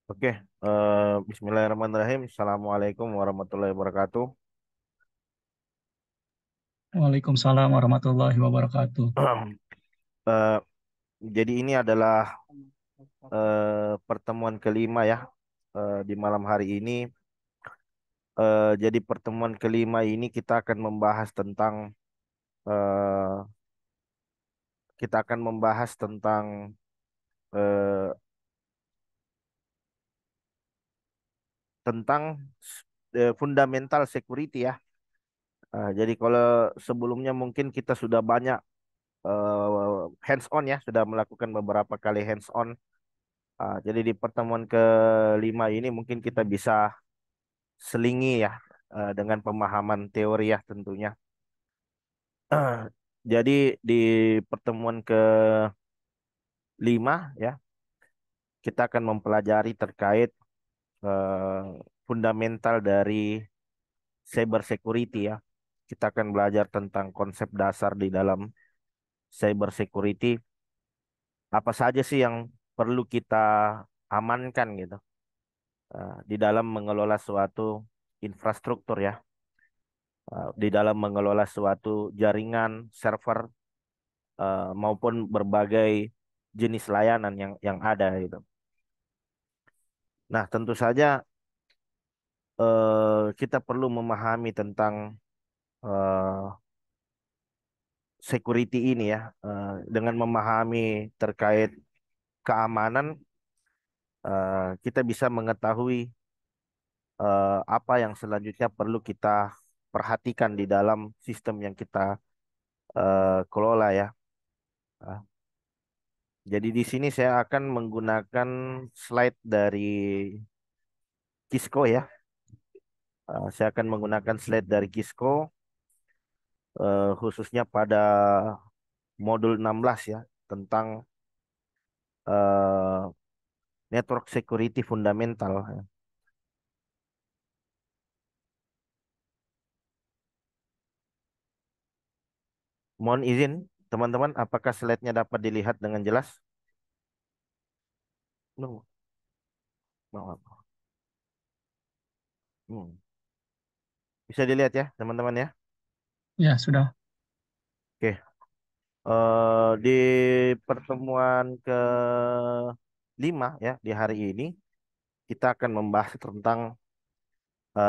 Oke, Bismillahirrahmanirrahim. Assalamualaikum warahmatullahi wabarakatuh. Waalaikumsalam warahmatullahi wabarakatuh. Eh, jadi ini adalah pertemuan kelima ya di malam hari ini. Jadi pertemuan kelima ini kita akan membahas tentang eh, eh, tentang fundamental security ya. Jadi kalau sebelumnya mungkin kita sudah banyak hands on ya, sudah melakukan beberapa kali hands on. Jadi di pertemuan kelima ini mungkin kita bisa selingi ya dengan pemahaman teori ya tentunya. Jadi di pertemuan kelima ya kita akan mempelajari terkait eh, fundamental dari cyber security ya. Kita akan belajar tentang konsep dasar di dalam cyber security. Apa saja sih yang perlu kita amankan gitu di dalam mengelola suatu infrastruktur ya. Di dalam mengelola suatu jaringan server maupun berbagai jenis layanan yang ada gitu. Nah, tentu saja kita perlu memahami tentang eh, security ini ya. Dengan memahami terkait keamanan, kita bisa mengetahui apa yang selanjutnya perlu kita perhatikan di dalam sistem yang kita kelola ya. Ah, jadi di sini saya akan menggunakan slide dari Kisco ya. Saya akan menggunakan slide dari Kisco khususnya pada modul 16 ya tentang eh, network security fundamental. Mohon izin teman-teman, apakah slide-nya dapat dilihat dengan jelas? No. No. Hmm. Bisa dilihat ya teman-teman ya. Ya, sudah. Oke. Di pertemuan ke-5 ya di hari ini kita akan membahas tentang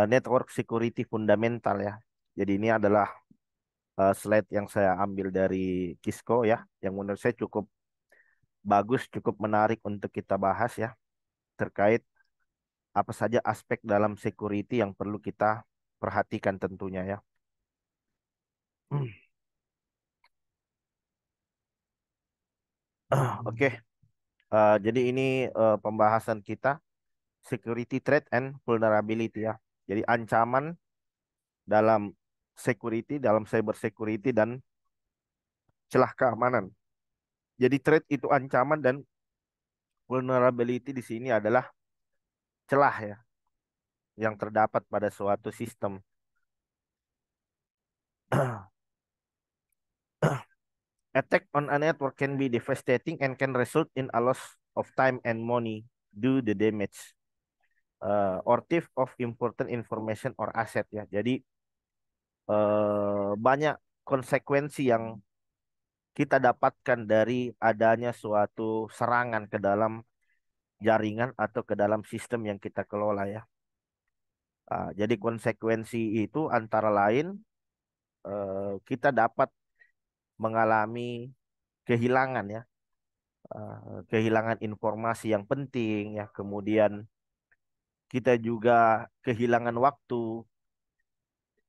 network security fundamental ya. Jadi ini adalah slide yang saya ambil dari Kisco ya, yang menurut saya cukup bagus, cukup menarik untuk kita bahas ya, terkait apa saja aspek dalam security yang perlu kita perhatikan tentunya ya. Oke, jadi ini pembahasan kita security threat and vulnerability ya. Jadi ancaman dalam dalam cyber security dan celah keamanan. Jadi threat itu ancaman dan vulnerability di sini adalah celah ya yang terdapat pada suatu sistem. Attack on a network can be devastating and can result in a loss of time and money due the damage or theft of important information or asset ya. Jadi banyak konsekuensi yang kita dapatkan dari adanya suatu serangan ke dalam jaringan atau ke dalam sistem yang kita kelola ya. Jadi konsekuensi itu antara lain kita dapat mengalami kehilangan ya, kehilangan informasi yang penting ya, kemudian kita juga kehilangan waktu,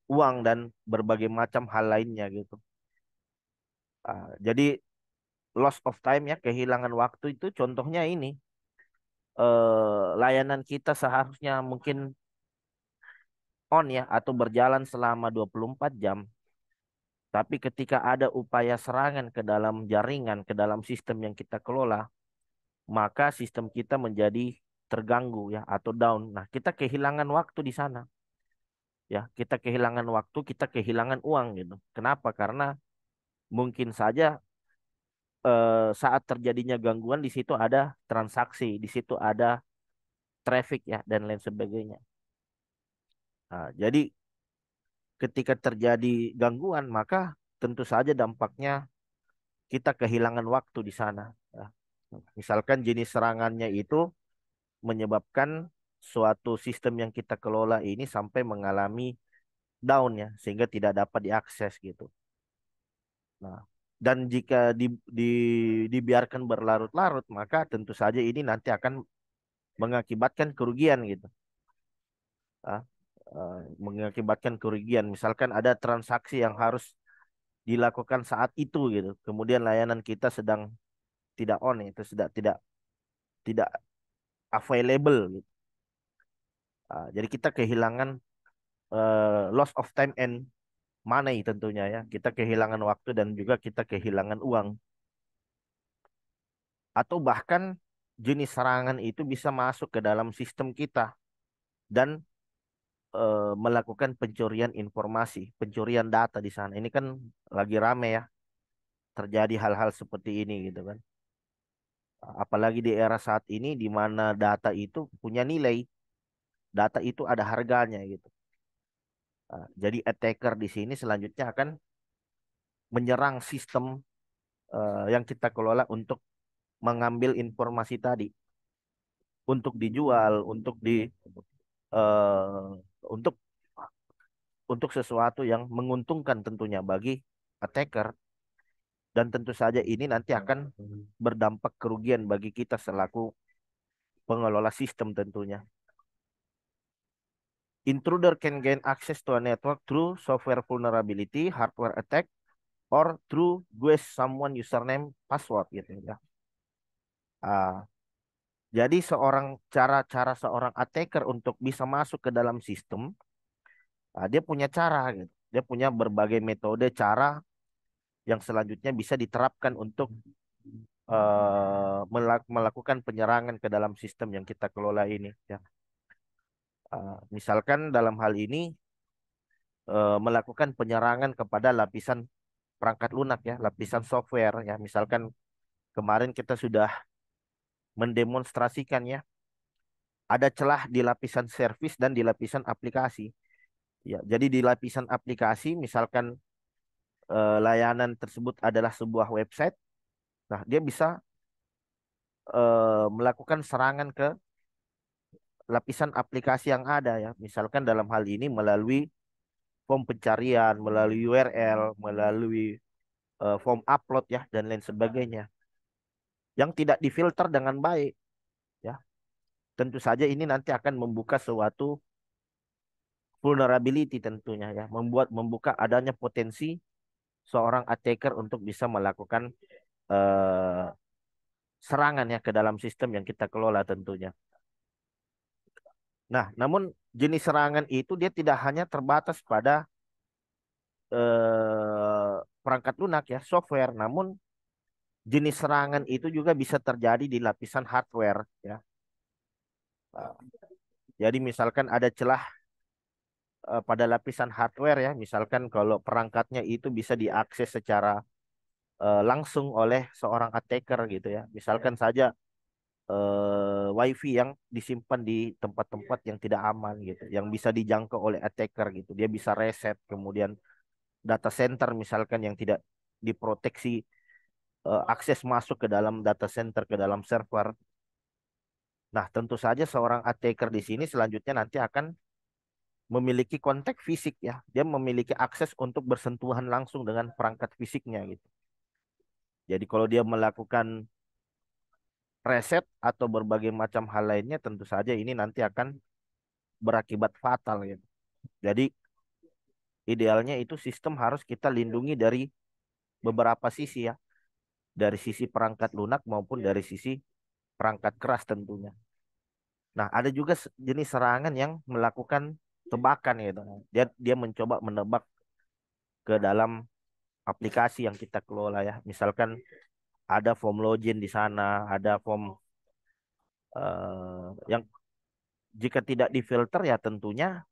uang dan berbagai macam hal lainnya gitu. Jadi loss of time ya, kehilangan waktu itu contohnya ini layanan kita seharusnya mungkin on ya atau berjalan selama 24 jam. Tapi ketika ada upaya serangan ke dalam jaringan, ke dalam sistem yang kita kelola, maka sistem kita menjadi terganggu ya atau down. Nah, kita kehilangan waktu di sana. Ya, kita kehilangan waktu, kita kehilangan uang gitu. Kenapa? Karena mungkin saja saat terjadinya gangguan di situ ada transaksi, di situ ada traffic ya dan lain sebagainya. Nah, jadi ketika terjadi gangguan maka tentu saja dampaknya kita kehilangan waktu di sana. Ya. Misalkan jenis serangannya itu menyebabkan suatu sistem yang kita kelola ini sampai mengalami down ya, sehingga tidak dapat diakses gitu. Nah, dan jika dibiarkan berlarut-larut, maka tentu saja ini nanti akan mengakibatkan kerugian gitu. Ah, mengakibatkan kerugian. Misalkan ada transaksi yang harus dilakukan saat itu gitu. Kemudian layanan kita sedang tidak on itu sudah tidak tidak available gitu. Jadi kita kehilangan loss of time and money tentunya ya. Kita kehilangan waktu dan juga kita kehilangan uang. Atau bahkan jenis serangan itu bisa masuk ke dalam sistem kita dan melakukan pencurian informasi, pencurian data di sana. Ini kan lagi rame ya, terjadi hal-hal seperti ini gitu kan. Apalagi di era saat ini di mana data itu punya nilai, data itu ada harganya gitu. Jadi attacker di sini selanjutnya akan menyerang sistem yang kita kelola untuk mengambil informasi tadi, untuk dijual, eh, untuk sesuatu yang menguntungkan tentunya bagi attacker. Dan tentu saja ini nanti akan berdampak kerugian bagi kita selaku pengelola sistem tentunya. Intruder can gain access to a network through software vulnerability, hardware attack, or through guess someone username password gitu ya. Ah, jadi cara-cara seorang attacker untuk bisa masuk ke dalam sistem, dia punya cara gitu. Dia punya berbagai metode cara yang selanjutnya bisa diterapkan untuk melakukan penyerangan ke dalam sistem yang kita kelola ini ya. Misalkan dalam hal ini melakukan penyerangan kepada lapisan perangkat lunak ya, lapisan software ya. Misalkan kemarin kita sudah mendemonstrasikan ya, ada celah di lapisan service dan di lapisan aplikasi. Ya, jadi di lapisan aplikasi misalkan layanan tersebut adalah sebuah website, nah dia bisa melakukan serangan ke lapisan aplikasi yang ada ya. Misalkan dalam hal ini melalui form pencarian, melalui URL, melalui form upload ya dan lain sebagainya yang tidak difilter dengan baik ya. Tentu saja ini nanti akan membuka suatu vulnerability tentunya ya, membuka adanya potensi seorang attacker untuk bisa melakukan eh, serangan ya ke dalam sistem yang kita kelola tentunya. Nah, namun jenis serangan itu dia tidak hanya terbatas pada perangkat lunak ya, software, namun jenis serangan itu juga bisa terjadi di lapisan hardware ya. Jadi misalkan ada celah pada lapisan hardware ya, misalkan kalau perangkatnya itu bisa diakses secara langsung oleh seorang attacker gitu ya. Misalkan saja WiFi yang disimpan di tempat-tempat yang tidak aman gitu, yang bisa dijangkau oleh attacker gitu. Dia bisa reset, kemudian data center misalkan yang tidak diproteksi, akses masuk ke dalam data center, ke dalam server. Nah, tentu saja seorang attacker di sini selanjutnya nanti akan memiliki kontak fisik ya. Dia memiliki akses untuk bersentuhan langsung dengan perangkat fisiknya gitu. Jadi kalau dia melakukan reset atau berbagai macam hal lainnya, tentu saja ini nanti akan berakibat fatal gitu. Jadi idealnya itu sistem harus kita lindungi dari beberapa sisi ya. Dari sisi perangkat lunak maupun dari sisi perangkat keras tentunya. Nah, ada juga jenis serangan yang melakukan tebakan gitu. Dia dia mencoba menebak ke dalam aplikasi yang kita kelola ya. Misalkan ada form login di sana, ada form yang jika tidak difilter ya tentunya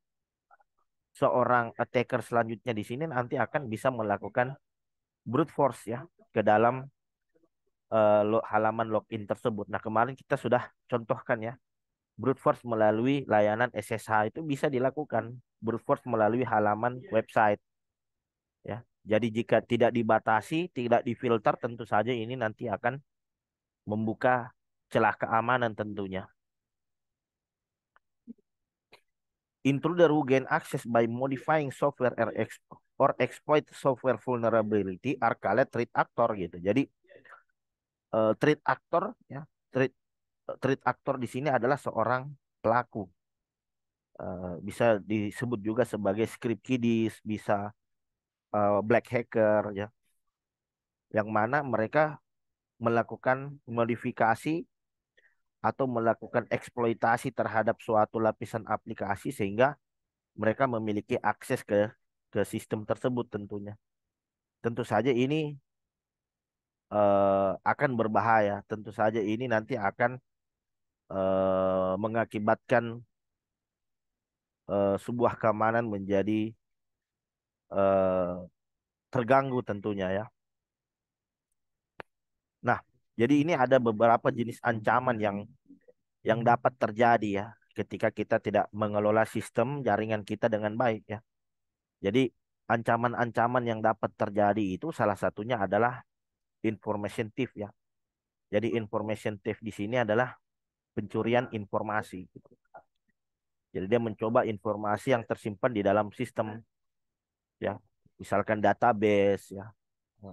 seorang attacker selanjutnya di sini nanti akan bisa melakukan brute force ya ke dalam halaman login tersebut. Nah, kemarin kita sudah contohkan ya Brute force melalui layanan SSH itu bisa dilakukan. Brute force melalui halaman website ya. Jadi jika tidak dibatasi, tidak difilter, tentu saja ini nanti akan membuka celah keamanan tentunya. Intruder who gain access by modifying software or exploit software vulnerability are called threat actor gitu. Jadi threat actor ya, threat threat actor di sini adalah seorang pelaku. Bisa disebut juga sebagai script kiddies, bisa black hacker ya, yang mana mereka melakukan modifikasi atau melakukan eksploitasi terhadap suatu lapisan aplikasi sehingga mereka memiliki akses ke sistem tersebut tentunya. Tentu saja ini akan berbahaya. Tentu saja ini nanti akan mengakibatkan sebuah keamanan menjadi eh, terganggu tentunya ya. Nah, jadi ini ada beberapa jenis ancaman yang dapat terjadi ya ketika kita tidak mengelola sistem jaringan kita dengan baik ya. Jadi ancaman-ancaman yang dapat terjadi itu salah satunya adalah information thief ya. Jadi information thief di sini adalah pencurian informasi gitu. Jadi dia mencoba informasi yang tersimpan di dalam sistem ya. Misalkan database ya.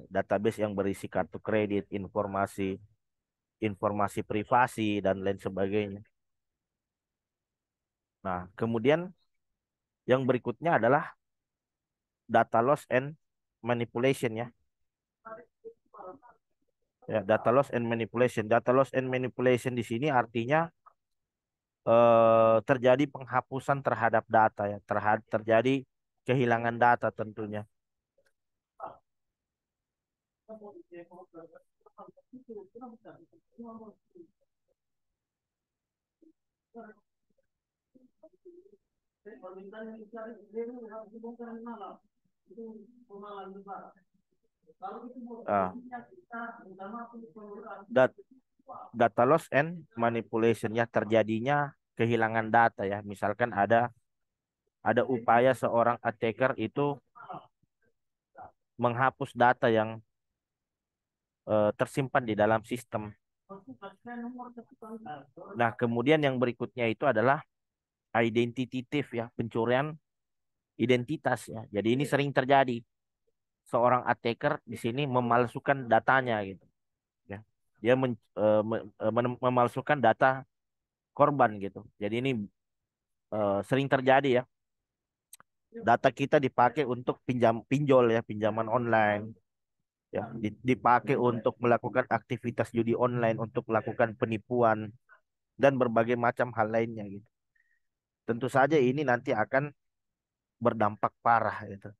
Database yang berisi kartu kredit, informasi informasi privasi dan lain sebagainya. Nah, kemudian yang berikutnya adalah data loss and manipulation ya. Ya, data loss and manipulation. Data loss and manipulation di sini artinya terjadi penghapusan terhadap data ya, terjadi kehilangan data tentunya. Ah, dat- data loss and manipulation ya, terjadinya kehilangan data ya. Misalkan ada upaya seorang attacker itu menghapus data yang tersimpan di dalam sistem. Nah, kemudian yang berikutnya itu adalah identity thief ya, pencurian identitas ya. Jadi ini sering terjadi. Seorang attacker di sini memalsukan datanya gitu ya. Dia memalsukan data korban gitu. Jadi ini sering terjadi ya. Data kita dipakai untuk pinjol ya, pinjaman online ya, dipakai untuk melakukan aktivitas judi online, untuk melakukan penipuan dan berbagai macam hal lainnya gitu. Tentu saja ini nanti akan berdampak parah gitu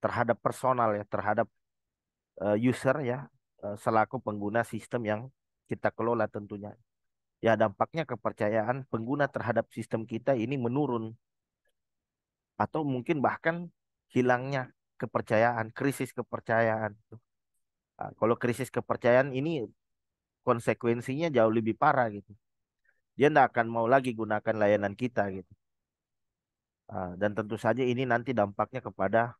terhadap personal ya, terhadap user ya, selaku pengguna sistem yang kita kelola tentunya. Ya dampaknya kepercayaan pengguna terhadap sistem kita ini menurun atau mungkin bahkan hilangnya kepercayaan, krisis kepercayaan. Nah, kalau krisis kepercayaan ini konsekuensinya jauh lebih parah gitu. Dia tidak akan mau lagi gunakan layanan kita gitu. Dan tentu saja ini nanti dampaknya kepada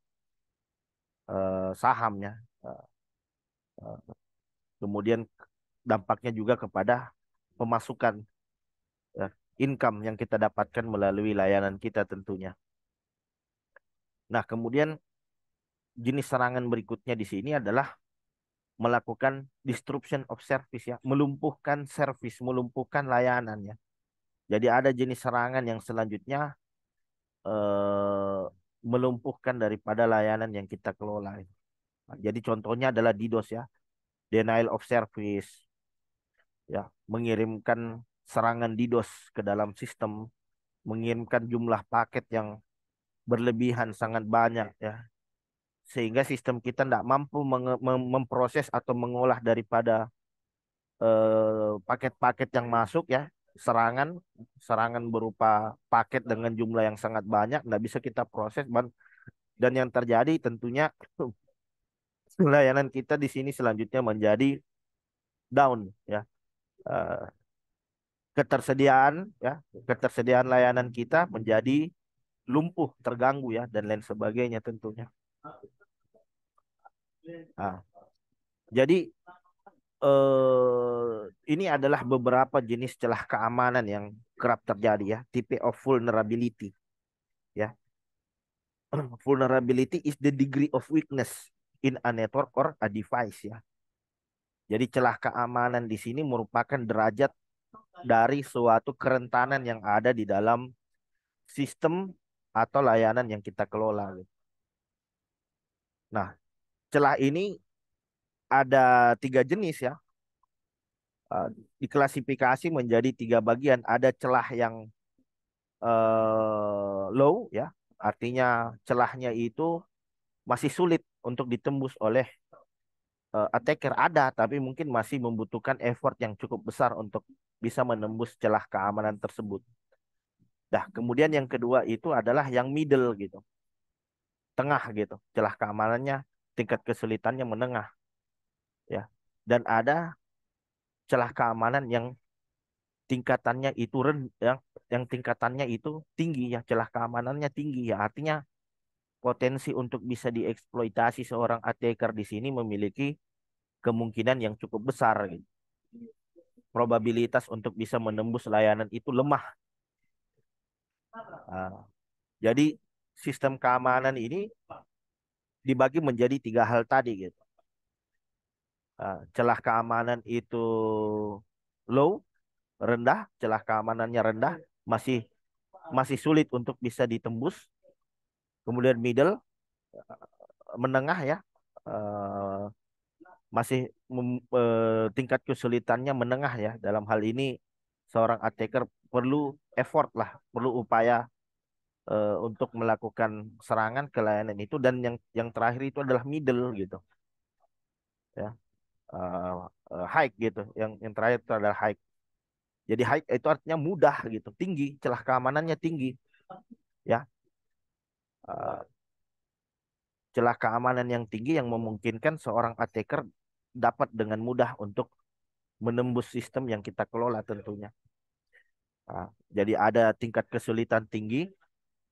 sahamnya. Uh, uh, Kemudian dampaknya juga kepada pemasukan, ya, income yang kita dapatkan melalui layanan kita tentunya. Nah, kemudian jenis serangan berikutnya di sini adalah melakukan disruption of service ya, melumpuhkan service, melumpuhkan layanan ya. Jadi ada jenis serangan yang selanjutnya eh, melumpuhkan daripada layanan yang kita kelola. Nah, jadi contohnya adalah DDoS ya, denial of service ya, mengirimkan serangan DDoS ke dalam sistem, mengirimkan jumlah paket yang berlebihan sangat banyak ya, sehingga sistem kita tidak mampu memproses atau mengolah daripada paket-paket yang masuk ya. Serangan serangan berupa paket dengan jumlah yang sangat banyak tidak bisa kita proses, dan yang terjadi tentunya layanan kita di sini selanjutnya menjadi down ya. Eh, ketersediaan ya, ketersediaan layanan kita menjadi lumpuh, terganggu ya, dan lain sebagainya tentunya. Nah, jadi ini adalah beberapa jenis celah keamanan yang kerap terjadi ya, tipe of vulnerability ya. Vulnerability is the degree of weakness in a network or a device ya. Jadi celah keamanan di sini merupakan derajat dari suatu kerentanan yang ada di dalam sistem atau layanan yang kita kelola gitu. Nah, celah ini ada tiga jenis ya. Eh, Diklasifikasi menjadi tiga bagian. Ada celah yang low ya, artinya celahnya itu masih sulit untuk ditembus oleh attacker, ada, tapi mungkin masih membutuhkan effort yang cukup besar untuk bisa menembus celah keamanan tersebut. Nah, kemudian yang kedua itu adalah yang middle gitu, tengah gitu, celah keamanannya tingkat kesulitannya menengah ya. Dan ada celah keamanan yang tingkatannya itu yang tingkatannya itu tinggi ya, celah keamanannya tinggi ya. Artinya potensi untuk bisa dieksploitasi seorang attacker di sini memiliki kemungkinan yang cukup besar gitu. Probabilitas untuk bisa menembus layanan itu lemah. Nah, jadi sistem keamanan ini dibagi menjadi tiga hal tadi gitu. Celah keamanan itu low, rendah, celah keamanannya rendah, masih masih sulit untuk bisa ditembus. Kemudian middle, menengah ya, eh, masih tingkat kesulitannya menengah ya. Dalam hal ini seorang attacker perlu effort lah, perlu upaya untuk melakukan serangan ke layanan itu. Dan yang terakhir itu adalah middle gitu ya. High gitu. Yang terakhir itu adalah high. Jadi high itu artinya mudah gitu, tinggi, celah keamanannya tinggi ya. Eh, Celah keamanan yang tinggi yang memungkinkan seorang attacker dapat dengan mudah untuk menembus sistem yang kita kelola tentunya. Jadi ada tingkat kesulitan tinggi,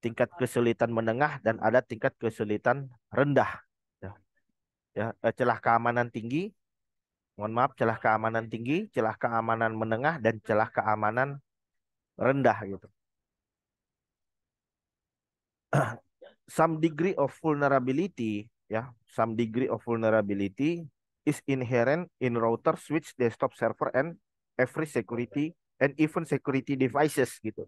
tingkat kesulitan menengah, dan ada tingkat kesulitan rendah. Ya, celah keamanan tinggi, mohon maaf, celah keamanan tinggi, celah keamanan menengah, dan celah keamanan rendah gitu. Some degree of vulnerability, ya, some degree of vulnerability is inherent in router, switch, desktop server, and every security and even security devices gitu.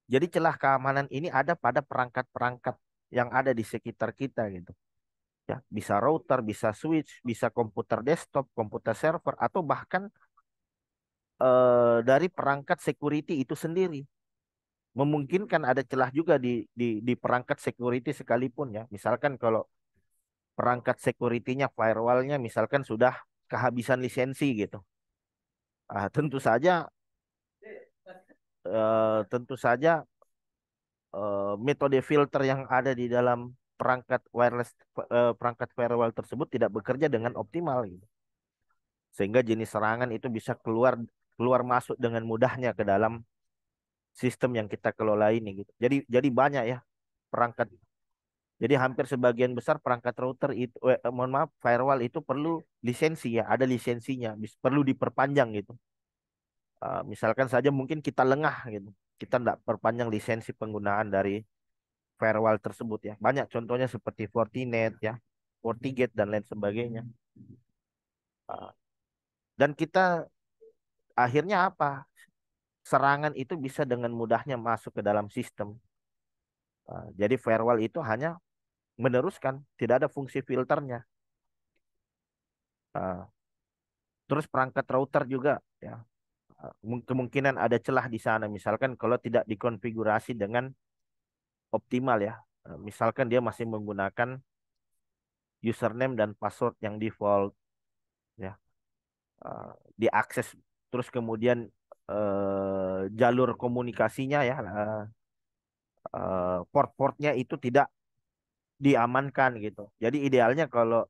Jadi celah keamanan ini ada pada perangkat-perangkat yang ada di sekitar kita gitu. Ya, bisa router, bisa switch, bisa komputer desktop, komputer server, atau bahkan dari perangkat security itu sendiri. Memungkinkan ada celah juga di perangkat security sekalipun ya. Misalkan kalau perangkat security-nya, firewall-nya misalkan sudah kehabisan lisensi gitu. Tentu saja tentu saja metode filter yang ada di dalam perangkat wireless, perangkat firewall tersebut tidak bekerja dengan optimal gitu. Sehingga jenis serangan itu bisa keluar keluar masuk dengan mudahnya ke dalam sistem yang kita kelola ini gitu. Jadi banyak ya perangkat. Jadi hampir sebagian besar perangkat router itu, mohon maaf, firewall itu perlu lisensi ya, ada lisensinya, perlu diperpanjang gitu. Misalkan saja mungkin kita lengah gitu, kita tidak perpanjang lisensi penggunaan dari firewall tersebut ya. Banyak contohnya seperti Fortinet ya, FortiGate dan lain sebagainya. Uh, dan kita akhirnya apa? Serangan itu bisa dengan mudahnya masuk ke dalam sistem. Jadi firewall itu hanya meneruskan, tidak ada fungsi filternya. Uh, Terus perangkat router juga ya. Kemungkinan ada celah di sana. Misalkan kalau tidak dikonfigurasi dengan optimal ya. Misalkan dia masih menggunakan username dan password yang default ya. Eh, Diakses terus kemudian jalur komunikasinya ya, port-portnya itu tidak diamankan gitu. Jadi idealnya kalau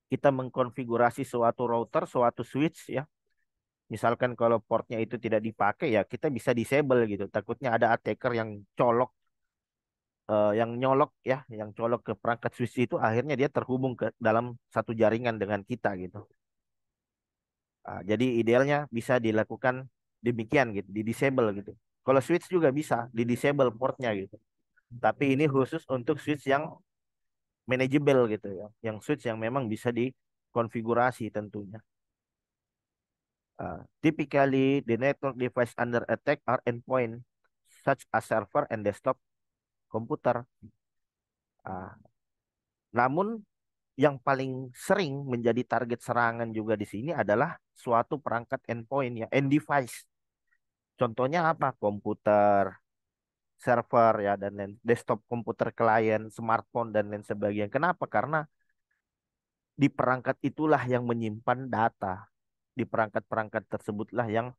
kita mengkonfigurasi suatu router, suatu switch ya, Misalkan kalau portnya itu tidak dipakai ya kita bisa disable gitu. Takutnya ada attacker yang colok, yang nyolok ya, yang colok ke perangkat switch itu akhirnya dia terhubung ke dalam satu jaringan dengan kita gitu. Jadi idealnya bisa dilakukan demikian gitu, di disable gitu. Kalau switch juga bisa di disable portnya gitu. Tapi ini khusus untuk switch yang manageable gitu ya, yang switch yang memang bisa dikonfigurasi tentunya. Typically, the network device under attack are endpoint such as server and desktop computer. Ah, namun yang paling sering menjadi target serangan juga di sini adalah suatu perangkat endpoint ya, end device. Contohnya apa? Komputer, server ya, dan lain, desktop komputer klien, smartphone dan lain sebagainya. Kenapa? Karena di perangkat itulah yang menyimpan data. Di perangkat-perangkat tersebutlah yang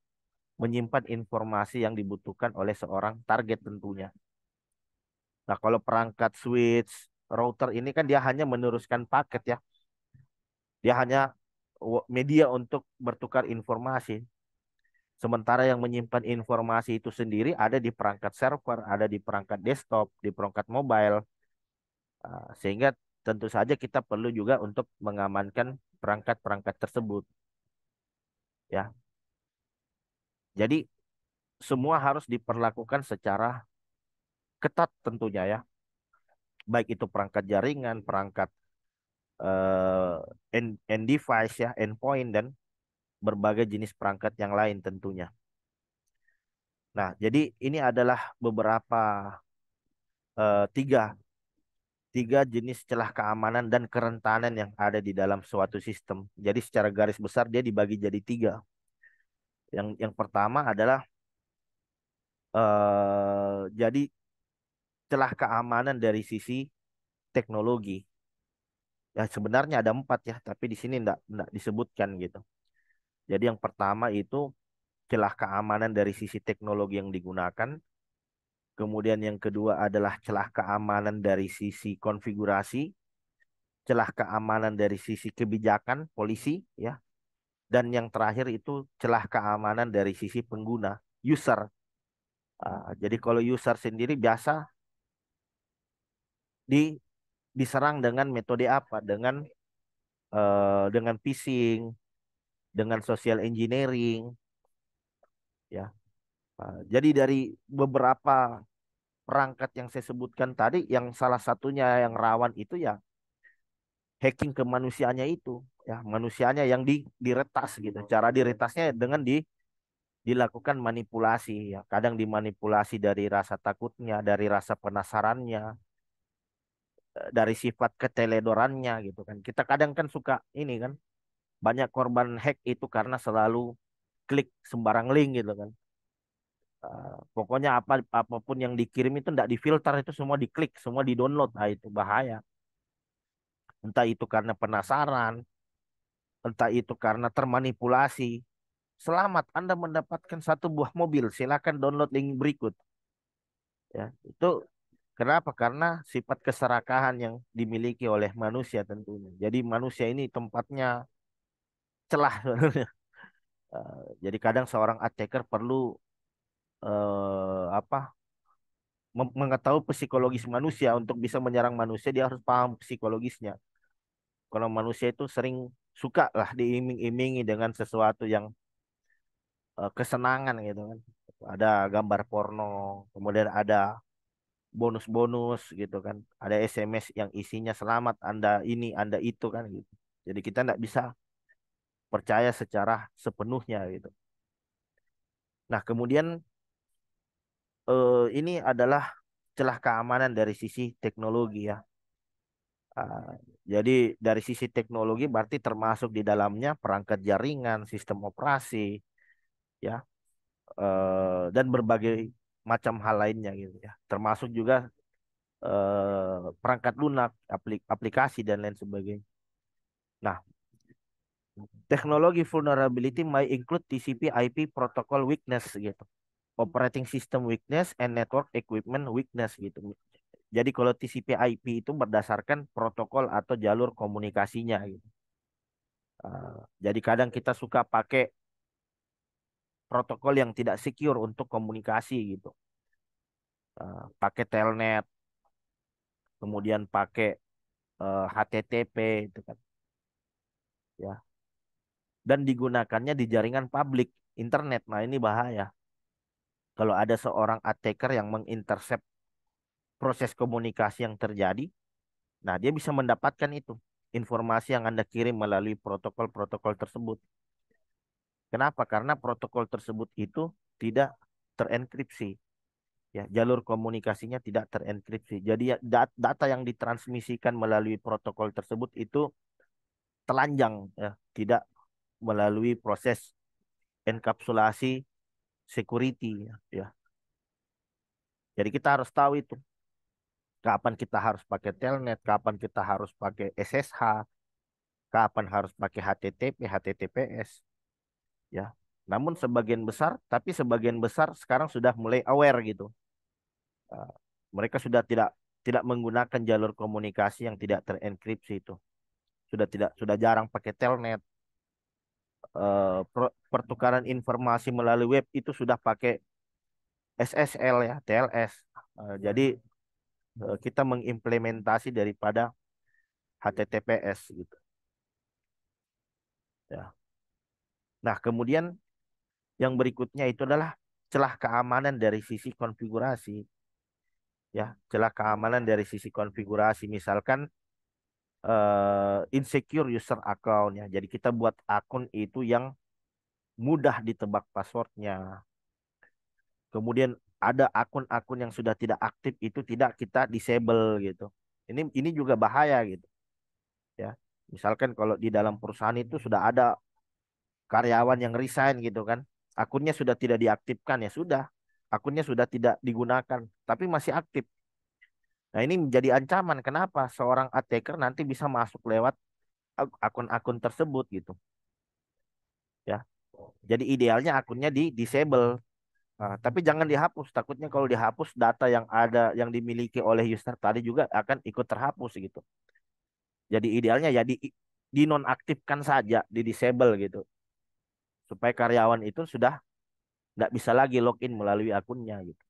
menyimpan informasi yang dibutuhkan oleh seorang target tentunya. Nah, kalau perangkat switch, router ini kan dia hanya meneruskan paket ya. Dia hanya media untuk bertukar informasi. Sementara yang menyimpan informasi itu sendiri ada di perangkat server, ada di perangkat desktop, di perangkat mobile. Sehingga tentu saja kita perlu juga untuk mengamankan perangkat-perangkat tersebut. Ya, jadi semua harus diperlakukan secara ketat tentunya ya. Baik itu perangkat jaringan, perangkat end device ya, endpoint dan berbagai jenis perangkat yang lain tentunya. Nah, jadi ini adalah beberapa tiga tiga jenis celah keamanan dan kerentanan yang ada di dalam suatu sistem. Jadi secara garis besar dia dibagi jadi tiga. Yang pertama adalah jadi celah keamanan dari sisi teknologi. Ya sebenarnya ada empat ya, tapi di sini enggak disebutkan gitu. Jadi yang pertama itu celah keamanan dari sisi teknologi yang digunakan. Kemudian yang kedua adalah celah keamanan dari sisi konfigurasi, celah keamanan dari sisi kebijakan polisi, ya. Dan yang terakhir itu celah keamanan dari sisi pengguna, user. Jadi kalau user sendiri biasa di diserang dengan metode apa? Dengan phishing, dengan social engineering, ya. Jadi dari beberapa perangkat yang saya sebutkan tadi, yang salah satunya yang rawan itu ya hacking ke manusianya itu, ya manusianya yang diretas gitu. Cara diretasnya dengan dilakukan manipulasi, ya kadang dimanipulasi dari rasa takutnya, dari rasa penasarannya, dari sifat keteledorannya gitu kan. Kita kadang kan suka ini kan, banyak korban hack itu karena selalu klik sembarang link gitu kan. Pokoknya apapun yang dikirim itu tidak difilter, itu semua diklik, semua didownload. Nah, itu bahaya. Entah itu karena penasaran, entah itu karena termanipulasi. Selamat, Anda mendapatkan satu buah mobil. Silakan download link berikut. Ya, itu kenapa? Karena sifat keserakahan yang dimiliki oleh manusia tentunya. Jadi manusia ini tempatnya celah sebenarnya. Jadi kadang seorang attacker perlu apa? Mengetahui psikologis manusia untuk bisa menyerang manusia, dia harus paham psikologisnya. Kalau manusia itu sering suka lah diiming-imingi dengan sesuatu yang kesenangan gitu kan. Ada gambar porno, kemudian ada bonus-bonus gitu kan. Ada SMS yang isinya selamat Anda ini, Anda itu kan gitu. Jadi kita nggak bisa percaya secara sepenuhnya gitu. Nah, kemudian ini adalah celah keamanan dari sisi teknologi ya. Ah, jadi dari sisi teknologi berarti termasuk di dalamnya perangkat jaringan, sistem operasi, ya, dan berbagai macam hal lainnya gitu ya. Termasuk juga perangkat lunak, aplikasi dan lain sebagainya. Nah, teknologi vulnerability may include TCP/IP protocol weakness gitu, operating system weakness, and network equipment weakness gitu. Jadi kalau TCP/IP itu berdasarkan protokol atau jalur komunikasinya gitu. Jadi kadang kita suka pakai protokol yang tidak secure untuk komunikasi gitu. Pakai telnet, kemudian pakai HTTP itu kan, ya. Dan digunakannya di jaringan publik internet. Nah, ini bahaya. Kalau ada seorang attacker yang mengintercept proses komunikasi yang terjadi, nah dia bisa mendapatkan itu informasi yang Anda kirim melalui protokol-protokol tersebut. Kenapa? Karena protokol tersebut itu tidak terenkripsi. Ya, jalur komunikasinya tidak terenkripsi. Jadi ya, data yang ditransmisikan melalui protokol tersebut itu telanjang, ya, tidak melalui proses enkapsulasi security, ya. Ya. Jadi kita harus tahu itu kapan kita harus pakai telnet, kapan kita harus pakai SSH, kapan harus pakai HTTP, HTTPS, ya. Namun sebagian besar sekarang sudah mulai aware gitu. Uh, Mereka sudah tidak menggunakan jalur komunikasi yang tidak terenkripsi itu. Sudah jarang pakai telnet. Pertukaran informasi melalui web itu sudah pakai SSL, ya, TLS. Jadi kita mengimplementasi daripada HTTPS gitu, ya. Nah, kemudian yang berikutnya itu adalah celah keamanan dari sisi konfigurasi, ya. Celah keamanan dari sisi konfigurasi, misalkan insecure user account, ya. Jadi kita buat akun itu yang mudah ditebak passwordnya. Kemudian ada akun-akun yang sudah tidak aktif itu tidak kita disable gitu. Ini juga bahaya gitu, ya. Misalkan kalau di dalam perusahaan itu sudah ada karyawan yang resign gitu kan. Akunnya sudah tidak diaktifkan, ya sudah. Akunnya sudah tidak digunakan, tapi masih aktif. Nah, ini menjadi ancaman. Kenapa? Seorang attacker nanti bisa masuk lewat akun-akun tersebut gitu, ya. Jadi idealnya akunnya di disable. Nah, tapi jangan dihapus. Takutnya kalau dihapus data yang ada yang dimiliki oleh user tadi juga akan ikut terhapus gitu. Jadi idealnya ya dinonaktifkan saja, di disable gitu. Supaya karyawan itu sudah nggak bisa lagi login melalui akunnya gitu.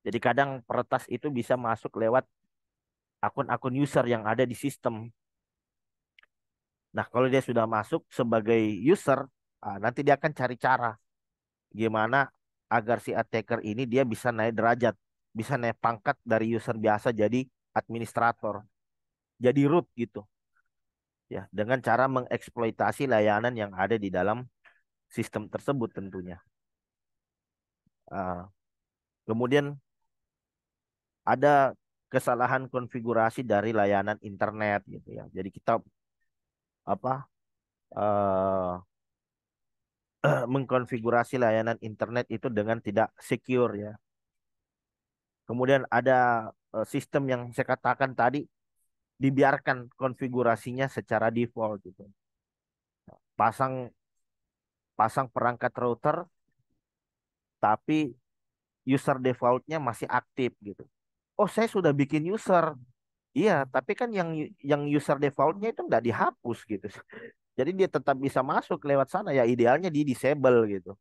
Jadi kadang peretas itu bisa masuk lewat akun-akun user yang ada di sistem. Nah, kalau dia sudah masuk sebagai user, nanti dia akan cari cara gimana agar si attacker ini dia bisa naik derajat, bisa naik pangkat dari user biasa jadi administrator, jadi root gitu, ya, dengan cara mengeksploitasi layanan yang ada di dalam sistem tersebut tentunya. Ah, Kemudian ada kesalahan konfigurasi dari layanan internet gitu ya. Jadi kita apa eh, mengkonfigurasi layanan internet itu dengan tidak secure, ya. Kemudian ada sistem yang saya katakan tadi dibiarkan konfigurasinya secara default gitu. Pasang pasang perangkat router tapi user defaultnya masih aktif gitu. Oh, saya sudah bikin user. Iya, tapi kan yang user defaultnya itu nggak dihapus gitu. Jadi dia tetap bisa masuk lewat sana, ya idealnya di disable gitu.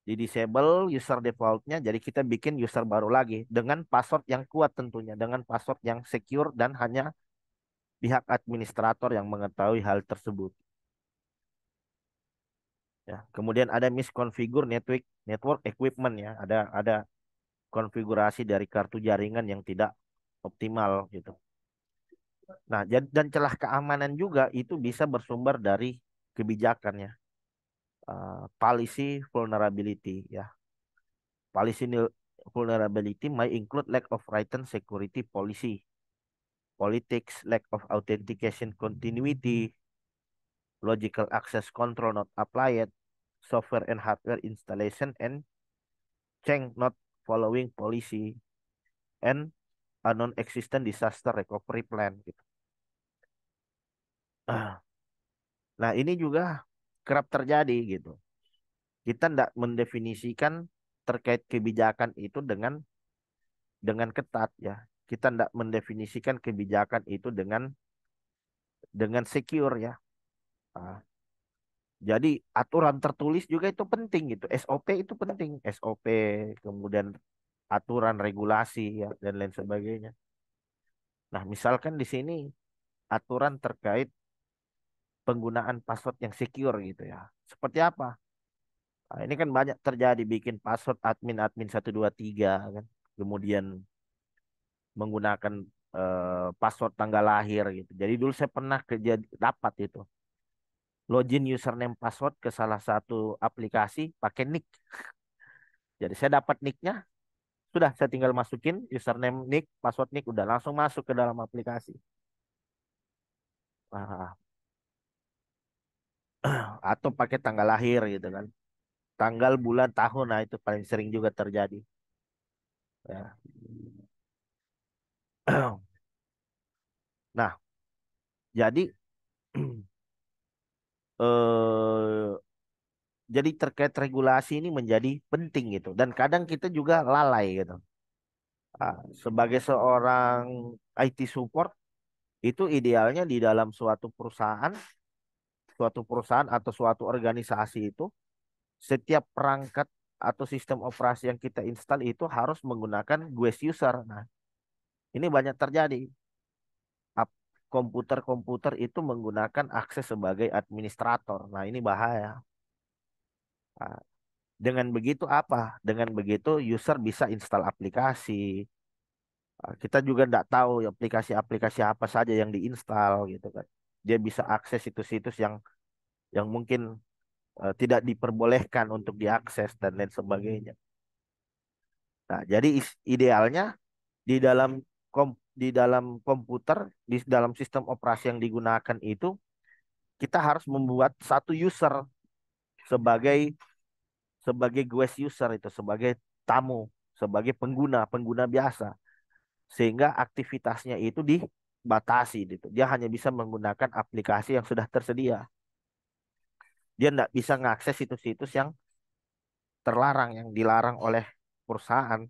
Di disable user defaultnya, jadi kita bikin user baru lagi dengan password yang kuat tentunya, dengan password yang secure dan hanya pihak administrator yang mengetahui hal tersebut, ya. Kemudian ada misconfigure network equipment, ya. Ada konfigurasi dari kartu jaringan yang tidak optimal gitu. Nah, dan celah keamanan juga itu bisa bersumber dari kebijakannya, policy vulnerability, ya. Policy vulnerability may include lack of written security policy, politics, lack of authentication continuity, logical access control not applied, software and hardware installation and change not following policy, and a non-existent disaster recovery plan gitu. Nah, ini juga kerap terjadi gitu. Kita tidak mendefinisikan terkait kebijakan itu dengan ketat, ya. Kita tidak mendefinisikan kebijakan itu dengan secure, ya. Ah, Jadi aturan tertulis juga itu penting gitu. SOP itu penting. SOP, kemudian aturan regulasi ya dan lain sebagainya. Nah, misalkan di sini aturan terkait penggunaan password yang secure gitu ya. Seperti apa? Nah, ini kan banyak terjadi bikin password admin 123 kan. Kemudian menggunakan password tanggal lahir gitu. Jadi dulu saya pernah kerja dapat itu. Login username password ke salah satu aplikasi pakai nick. Jadi saya dapat nicknya, sudah saya tinggal masukin username nick, password nick, udah langsung masuk ke dalam aplikasi. Ah, atau pakai tanggal lahir gitu kan. Tanggal, bulan, tahun, nah itu paling sering juga terjadi. Ya. Nah, jadi eh, jadi terkait regulasi ini menjadi penting gitu. Dan kadang kita juga lalai gitu. Sebagai seorang IT support itu idealnya di dalam suatu perusahaan atau suatu organisasi itu setiap perangkat atau sistem operasi yang kita install itu harus menggunakan GUIS user. Nah, ini banyak terjadi. Komputer-komputer itu menggunakan akses sebagai administrator. Nah, ini bahaya. Nah, dengan begitu apa? Dengan begitu user bisa install aplikasi. Kita juga tidak tahu aplikasi-aplikasi apa saja yang diinstal gitu kan. Dia bisa akses situs-situs yang mungkin tidak diperbolehkan untuk diakses dan lain sebagainya. Nah, jadi idealnya di dalam di dalam komputer, di dalam sistem operasi yang digunakan itu kita harus membuat satu user sebagai sebagai guest user itu sebagai tamu, sebagai pengguna biasa sehingga aktivitasnya itu dibatasi gitu. Dia hanya bisa menggunakan aplikasi yang sudah tersedia. Dia tidak bisa mengakses situs-situs yang terlarang, yang dilarang oleh perusahaan.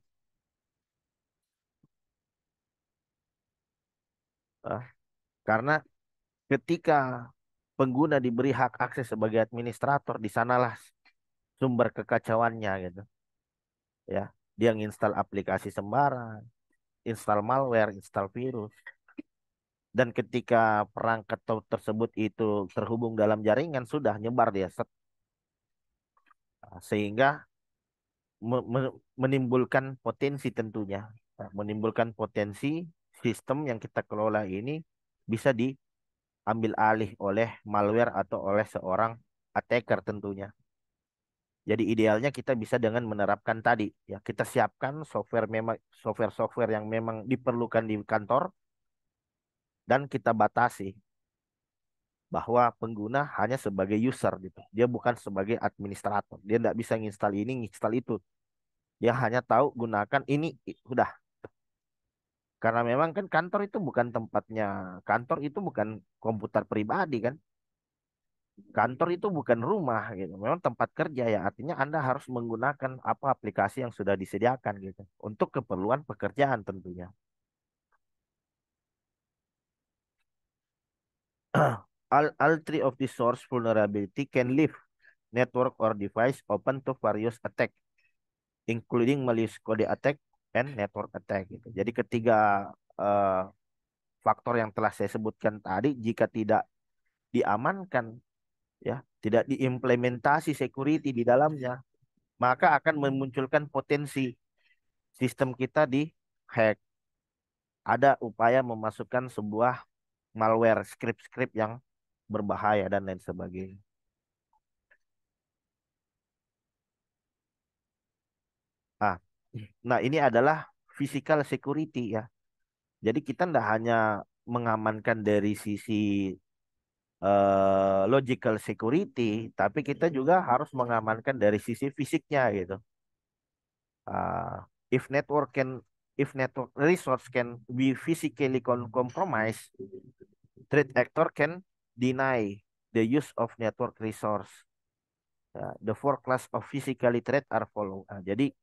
Eh, karena ketika pengguna diberi hak akses sebagai administrator, di sanalah sumber kekacauannya gitu. Ya, dia nginstal aplikasi sembarang, install malware, install virus. Dan ketika perangkat tersebut itu terhubung dalam jaringan, sudah nyebar dia. Sehingga menimbulkan potensi tentunya. Nah, menimbulkan potensi sistem yang kita kelola ini bisa diambil alih oleh malware atau oleh seorang attacker tentunya. Jadi idealnya kita bisa dengan menerapkan tadi ya kita siapkan software-software yang memang diperlukan di kantor dan kita batasi bahwa pengguna hanya sebagai user gitu. Dia bukan sebagai administrator. Dia tidak bisa nginstal ini, nginstal itu. Dia hanya tahu gunakan ini, udah. Karena memang kan kantor itu bukan komputer pribadi kan. Kantor itu bukan rumah gitu. Memang tempat kerja ya. Artinya Anda harus menggunakan apa aplikasi yang sudah disediakan gitu. Untuk keperluan pekerjaan tentunya. All three of the source vulnerability can leave network or device open to various attack, including malicious code attack and network attack gitu. Jadi ketiga eh, faktor yang telah saya sebutkan tadi jika tidak diamankan ya, tidak diimplementasi security di dalamnya, maka akan memunculkan potensi sistem kita di hack. Ada upaya memasukkan sebuah malware, script-script yang berbahaya dan lain sebagainya. Ah, nah ini adalah physical security ya. Jadi kita tidak hanya mengamankan dari sisi logical security, tapi kita juga harus mengamankan dari sisi fisiknya gitu. Uh, if network can, if network resource can be physically compromised, threat actor can deny the use of network resource. The four class of physically threat are follow. Jadi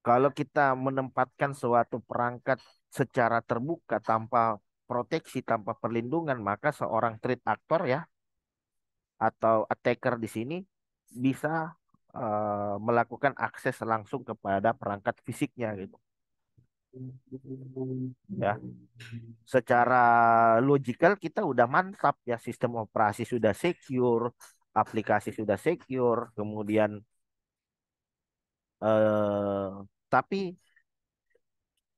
kalau kita menempatkan suatu perangkat secara terbuka tanpa proteksi, tanpa perlindungan, maka seorang threat actor ya atau attacker di sini bisa melakukan akses langsung kepada perangkat fisiknya gitu. Ya, secara logikal kita udah mantap ya, sistem operasi sudah secure, aplikasi sudah secure, kemudian tapi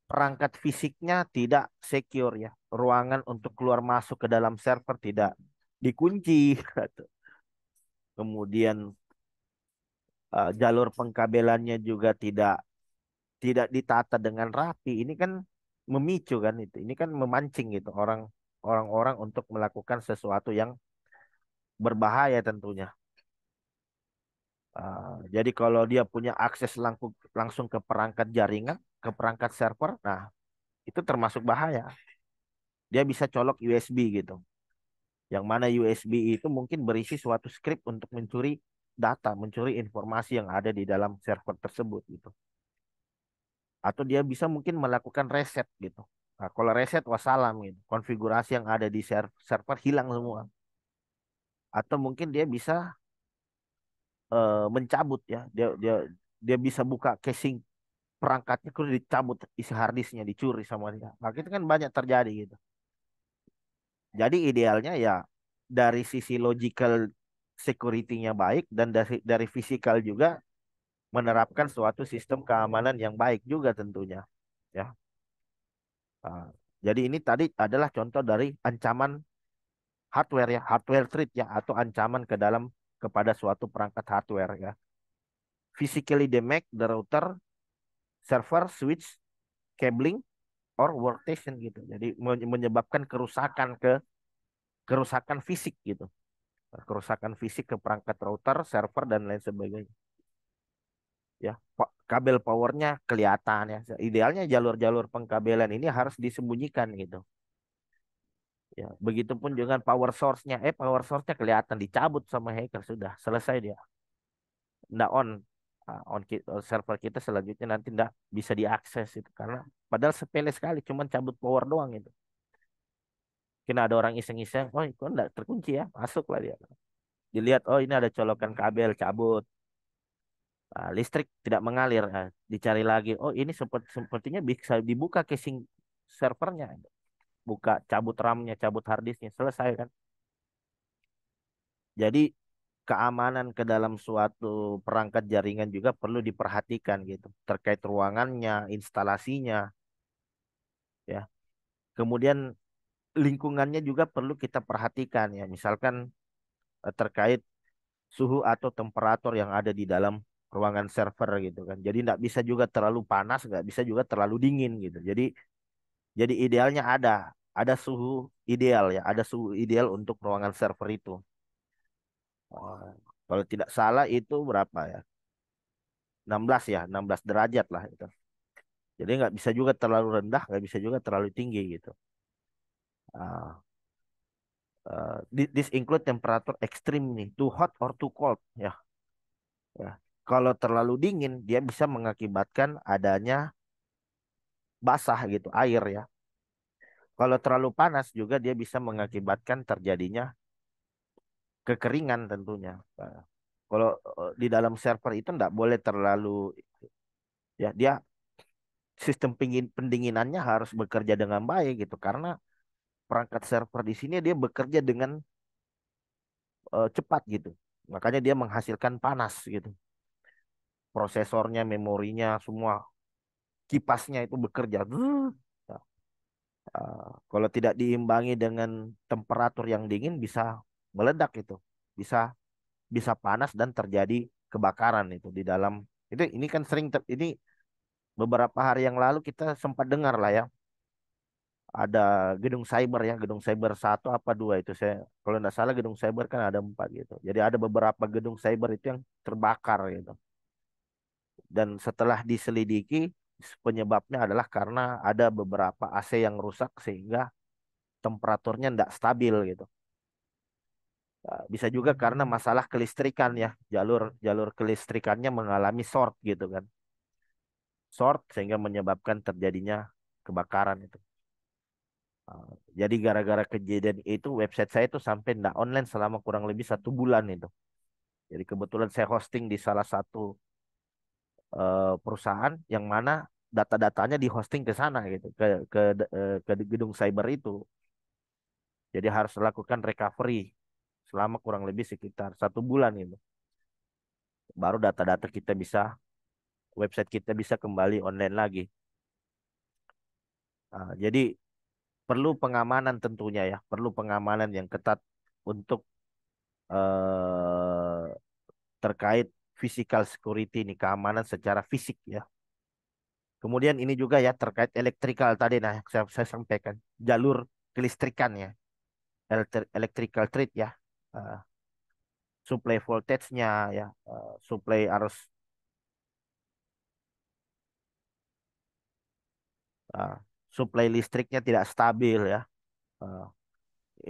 perangkat fisiknya tidak secure ya. Ruangan untuk keluar masuk ke dalam server tidak dikunci. Kemudian jalur pengkabelannya juga tidak tidak ditata dengan rapi. Ini kan memicu kan itu. Ini kan memancing gitu orang-orang untuk melakukan sesuatu yang berbahaya tentunya. Jadi kalau dia punya akses langsung ke perangkat jaringan, ke perangkat server, nah itu termasuk bahaya. Dia bisa colok USB gitu. Yang mana USB itu mungkin berisi suatu script untuk mencuri data, mencuri informasi yang ada di dalam server tersebut gitu. Atau dia bisa mungkin melakukan reset gitu. Nah, kalau reset wassalam gitu. Konfigurasi yang ada di server hilang semua. Atau mungkin dia bisa mencabut ya. Dia bisa buka casing perangkatnya, terus dicabut isi harddisknya, dicuri sama dia. Nah, itu kan banyak terjadi gitu. Jadi idealnya ya dari sisi logical security-nya baik, dan dari fisikal juga menerapkan suatu sistem keamanan yang baik juga tentunya. Ya. Ah, jadi ini tadi adalah contoh dari ancaman hardware ya, hardware threat ya, atau ancaman ke dalam kepada suatu perangkat hardware ya. Physically damage the router, server, switch, cabling, or workstation gitu. Jadi menyebabkan kerusakan fisik gitu. Kerusakan fisik ke perangkat router, server, dan lain sebagainya. Ya, kabel powernya kelihatan ya. Idealnya jalur-jalur pengkabelan ini harus disembunyikan gitu. Ya, begitupun dengan power source-nya. Power source-nya kelihatan, dicabut sama hacker, sudah selesai dia. Nggak on. Server kita selanjutnya nanti nggak bisa diakses itu, karena padahal sepele sekali, cuman cabut power doang itu. Mungkin ada orang iseng-iseng, oh itu nggak terkunci ya, masuklah dia. Dilihat, oh ini ada colokan kabel, cabut. Listrik tidak mengalir. Dicari lagi, oh ini sepertinya bisa dibuka casing servernya. Buka, cabut RAM-nya, cabut harddisknya, selesai kan. Jadi keamanan ke dalam suatu perangkat jaringan juga perlu diperhatikan gitu. Terkait ruangannya, instalasinya, ya. Kemudian lingkungannya juga perlu kita perhatikan ya. Misalkan terkait suhu atau temperatur yang ada di dalam ruangan server gitu kan. Jadi nggak bisa juga terlalu panas, nggak bisa juga terlalu dingin gitu. Jadi idealnya ada suhu ideal ya, ada suhu ideal untuk ruangan server itu. Oh, kalau tidak salah itu berapa ya? 16 ya, 16 derajat lah itu. Jadi nggak bisa juga terlalu rendah, nggak bisa juga terlalu tinggi gitu. Ah, this include temperature extreme nih, too hot or too cold ya. Ya. Kalau terlalu dingin, dia bisa mengakibatkan adanya basah gitu, air ya. Kalau terlalu panas juga dia bisa mengakibatkan terjadinya kekeringan tentunya. Nah, kalau di dalam server itu nggak boleh terlalu, ya dia sistem pendinginannya harus bekerja dengan baik gitu, karena perangkat server di sini dia bekerja dengan cepat gitu. Makanya dia menghasilkan panas gitu. Prosesornya, memorinya, semua kipasnya itu bekerja. Nah, kalau tidak diimbangi dengan temperatur yang dingin bisa meledak itu. Bisa bisa panas dan terjadi kebakaran itu di dalam. Ini kan ini beberapa hari yang lalu kita sempat dengar lah ya, ada gedung cyber ya, gedung cyber satu apa dua itu, saya kalau nggak salah gedung cyber kan ada 4 gitu. Jadi ada beberapa gedung cyber itu yang terbakar gitu. Dan setelah diselidiki, penyebabnya adalah karena ada beberapa AC yang rusak sehingga temperaturnya tidak stabil gitu. Bisa juga karena masalah kelistrikan ya, jalur jalur kelistrikannya mengalami short gitu kan, short sehingga menyebabkan terjadinya kebakaran itu. Uh, jadi gara-gara kejadian itu website saya itu sampai nggak online selama kurang lebih 1 bulan itu. Jadi kebetulan saya hosting di salah satu perusahaan yang mana data-datanya di hosting ke sana gitu, ke gedung cyber itu. Jadi harus lakukan recovery selama kurang lebih sekitar 1 bulan itu. Baru data-data kita bisa, website kita bisa kembali online lagi. Jadi perlu pengamanan tentunya ya, perlu pengamanan yang ketat untuk eh, terkait physical security ini, keamanan secara fisik ya. Kemudian ini juga ya terkait elektrikal tadi, nah saya sampaikan jalur kelistrikan ya, electrical treat ya. Eh, Supply voltage-nya ya, supply arus, eh, supply listriknya tidak stabil ya. Eh,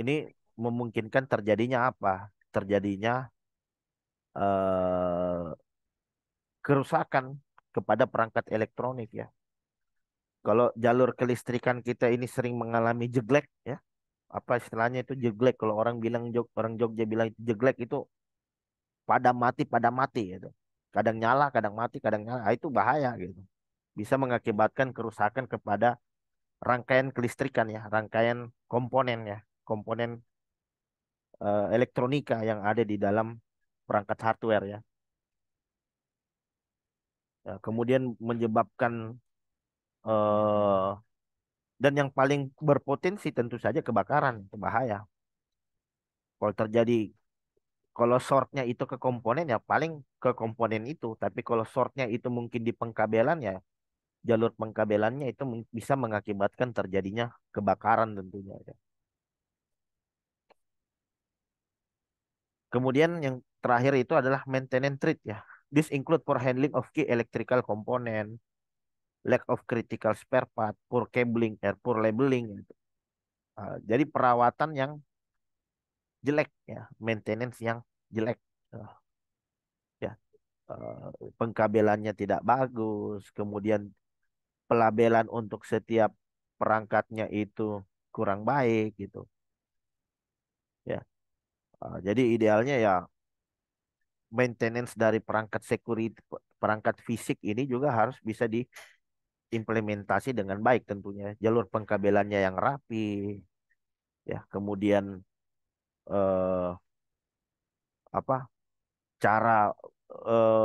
ini memungkinkan terjadinya apa? Terjadinya eh, kerusakan kepada perangkat elektronik ya. Kalau jalur kelistrikan kita ini sering mengalami jeglek ya, apa istilahnya itu jeglek? Kalau orang bilang orang Jogja bilang itu jeglek itu padam mati gitu. Kadang nyala, kadang mati, kadang nyala. Itu bahaya gitu. Bisa mengakibatkan kerusakan kepada rangkaian kelistrikan ya, rangkaian komponen ya, komponen elektronika yang ada di dalam perangkat hardware ya. Kemudian menyebabkan eh, dan yang paling berpotensi tentu saja kebakaran, itu bahaya. Kalau terjadi, kalau shortnya itu ke komponen ya paling ke komponen itu. Tapi kalau shortnya itu mungkin di pengkabelan ya, jalur pengkabelannya itu bisa mengakibatkan terjadinya kebakaran tentunya ya. Kemudian yang terakhir itu adalah maintenance treat ya. This include for handling of key electrical component, lack of critical spare part, poor cabling, poor labeling gitu. Jadi perawatan yang jelek ya, maintenance yang jelek. Uh, ya, pengkabelannya tidak bagus, kemudian pelabelan untuk setiap perangkatnya itu kurang baik gitu ya. Jadi idealnya ya maintenance dari perangkat security, perangkat fisik ini juga harus bisa diimplementasi dengan baik tentunya. Jalur pengkabelannya yang rapi ya, kemudian eh, apa cara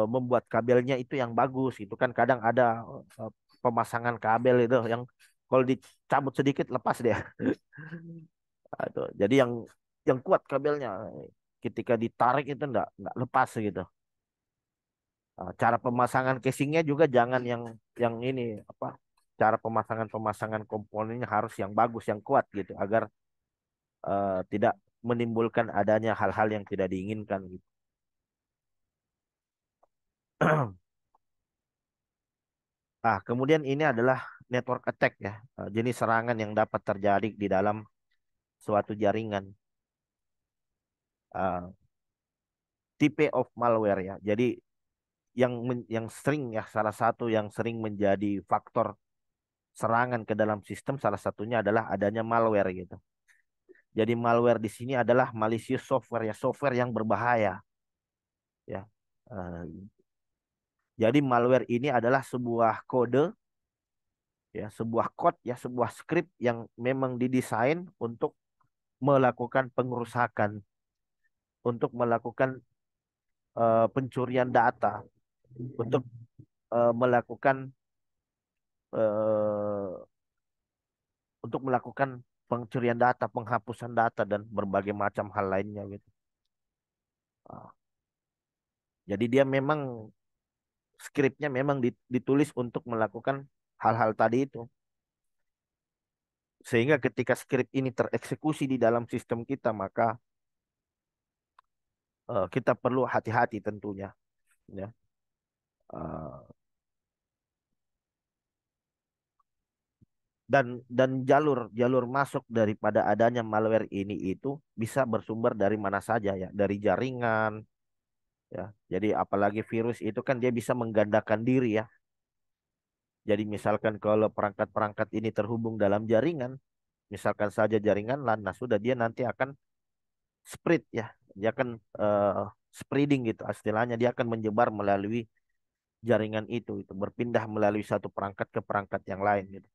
membuat kabelnya itu yang bagus. Itu kan kadang ada eh, pemasangan kabel itu yang kalau dicabut sedikit lepas dia. Aduh, jadi yang kuat kabelnya, ketika ditarik itu enggak lepas gitu. Cara pemasangan casingnya juga jangan yang ini apa? Cara pemasangan komponennya harus yang bagus, yang kuat gitu agar tidak menimbulkan adanya hal-hal yang tidak diinginkan gitu. Kemudian ini adalah network attack ya, jenis serangan yang dapat terjadi di dalam suatu jaringan. Uh, Type of malware ya. Jadi yang sering ya, salah satu yang sering menjadi faktor serangan ke dalam sistem salah satunya adalah adanya malware gitu. Jadi malware di sini adalah malicious software ya, software yang berbahaya ya. Eh, jadi malware ini adalah sebuah kode ya, sebuah code ya, sebuah script yang memang didesain untuk melakukan pengerusakan, untuk melakukan pencurian data, untuk melakukan eh, untuk melakukan pencurian data, penghapusan data dan berbagai macam hal lainnya gitu. Ah, jadi dia memang skripnya memang ditulis untuk melakukan hal-hal tadi itu. Sehingga ketika skrip ini tereksekusi di dalam sistem kita, maka kita perlu hati-hati tentunya. Ya. Eh, dan jalur jalur masuk daripada adanya malware ini itu bisa bersumber dari mana saja ya, dari jaringan ya. Jadi apalagi virus itu kan dia bisa menggandakan diri ya. Jadi misalkan kalau perangkat-perangkat ini terhubung dalam jaringan, misalkan saja jaringan LAN, nah sudah dia nanti akan spread ya, dia akan eh, spreading gitu istilahnya, dia akan menyebar melalui jaringan itu berpindah melalui satu perangkat ke perangkat yang lain gitu.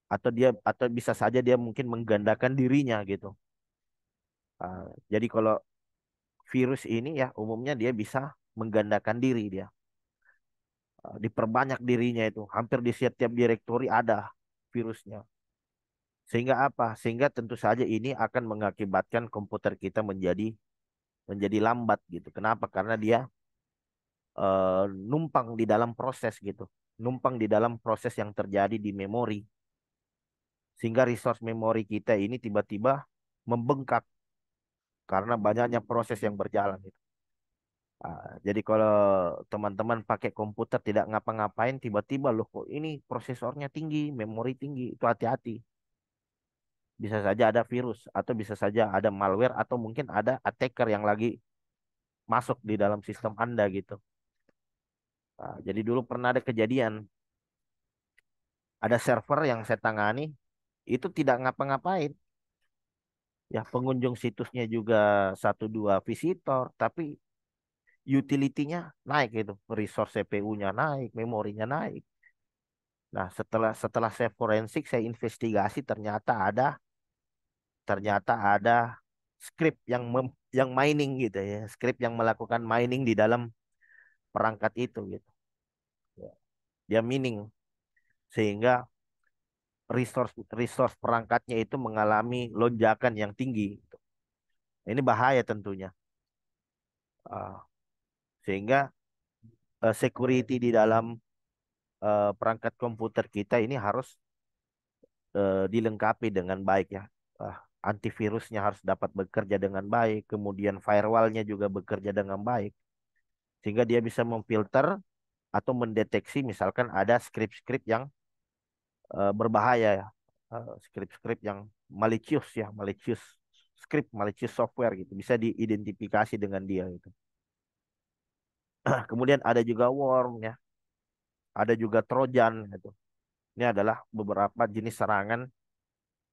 Atau bisa saja dia mungkin menggandakan dirinya gitu. Jadi kalau virus ini ya umumnya dia bisa menggandakan diri dia. Diperbanyak dirinya itu. Hampir di setiap direktori ada virusnya. Sehingga apa? Sehingga tentu saja ini akan mengakibatkan komputer kita menjadi lambat gitu. Kenapa? Karena dia numpang di dalam proses gitu. Numpang di dalam proses yang terjadi di memori. Sehingga resource memori kita ini tiba-tiba membengkak karena banyaknya proses yang berjalan gitu. Jadi kalau teman-teman pakai komputer tidak ngapa-ngapain, tiba-tiba loh kok ini prosesornya tinggi, memori tinggi, itu hati-hati. Bisa saja ada virus, atau bisa saja ada malware, atau mungkin ada attacker yang lagi masuk di dalam sistem Anda gitu. Jadi dulu pernah ada kejadian, ada server yang saya tangani, itu tidak ngapa-ngapain. Ya pengunjung situsnya juga satu dua visitor, tapi utility-nya naik gitu. Resource CPU-nya naik, memorinya naik. Nah, setelah setelah saya forensik, saya investigasi, ternyata ada script yang mining gitu ya, script yang melakukan mining di dalam perangkat itu gitu. Ya, dia mining sehingga resource resource perangkatnya itu mengalami lonjakan yang tinggi gitu. Ini bahaya tentunya. Ah, sehingga security di dalam perangkat komputer kita ini harus dilengkapi dengan baik ya. Antivirusnya harus dapat bekerja dengan baik, kemudian firewallnya juga bekerja dengan baik, sehingga dia bisa memfilter atau mendeteksi misalkan ada script-script yang berbahaya ya. Script-script yang malicious ya, malicious script, malicious software gitu, bisa diidentifikasi dengan dia gitu. Kemudian ada juga worm ya, ada juga trojan gitu. Ini adalah beberapa jenis serangan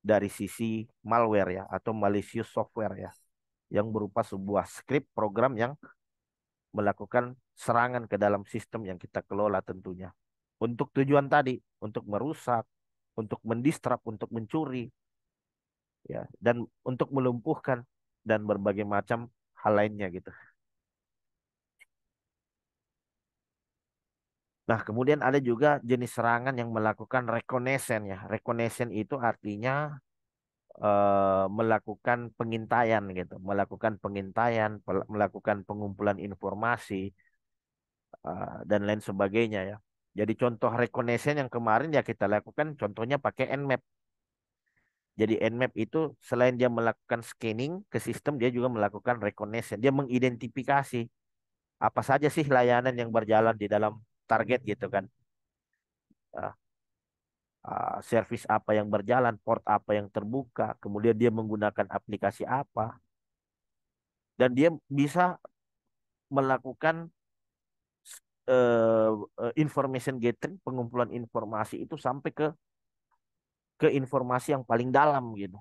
dari sisi malware ya, atau malicious software ya, yang berupa sebuah script program yang melakukan serangan ke dalam sistem yang kita kelola tentunya. Untuk tujuan tadi, untuk merusak, untuk mendistrap, untuk mencuri, ya, dan untuk melumpuhkan dan berbagai macam hal lainnya gitu. Nah, kemudian ada juga jenis serangan yang melakukan reconnaissance ya. Reconnaissance itu artinya melakukan pengintaian gitu, melakukan pengintaian, melakukan pengumpulan informasi dan lain sebagainya ya. Jadi contoh reconnaissance yang kemarin ya kita lakukan contohnya pakai Nmap. Jadi Nmap itu selain dia melakukan scanning ke sistem, dia juga melakukan reconnaissance. Dia mengidentifikasi apa saja sih layanan yang berjalan di dalam target gitu kan. Ah, Service apa yang berjalan, port apa yang terbuka, kemudian dia menggunakan aplikasi apa, dan dia bisa melakukan eh, information gathering, pengumpulan informasi itu sampai ke informasi yang paling dalam gitu.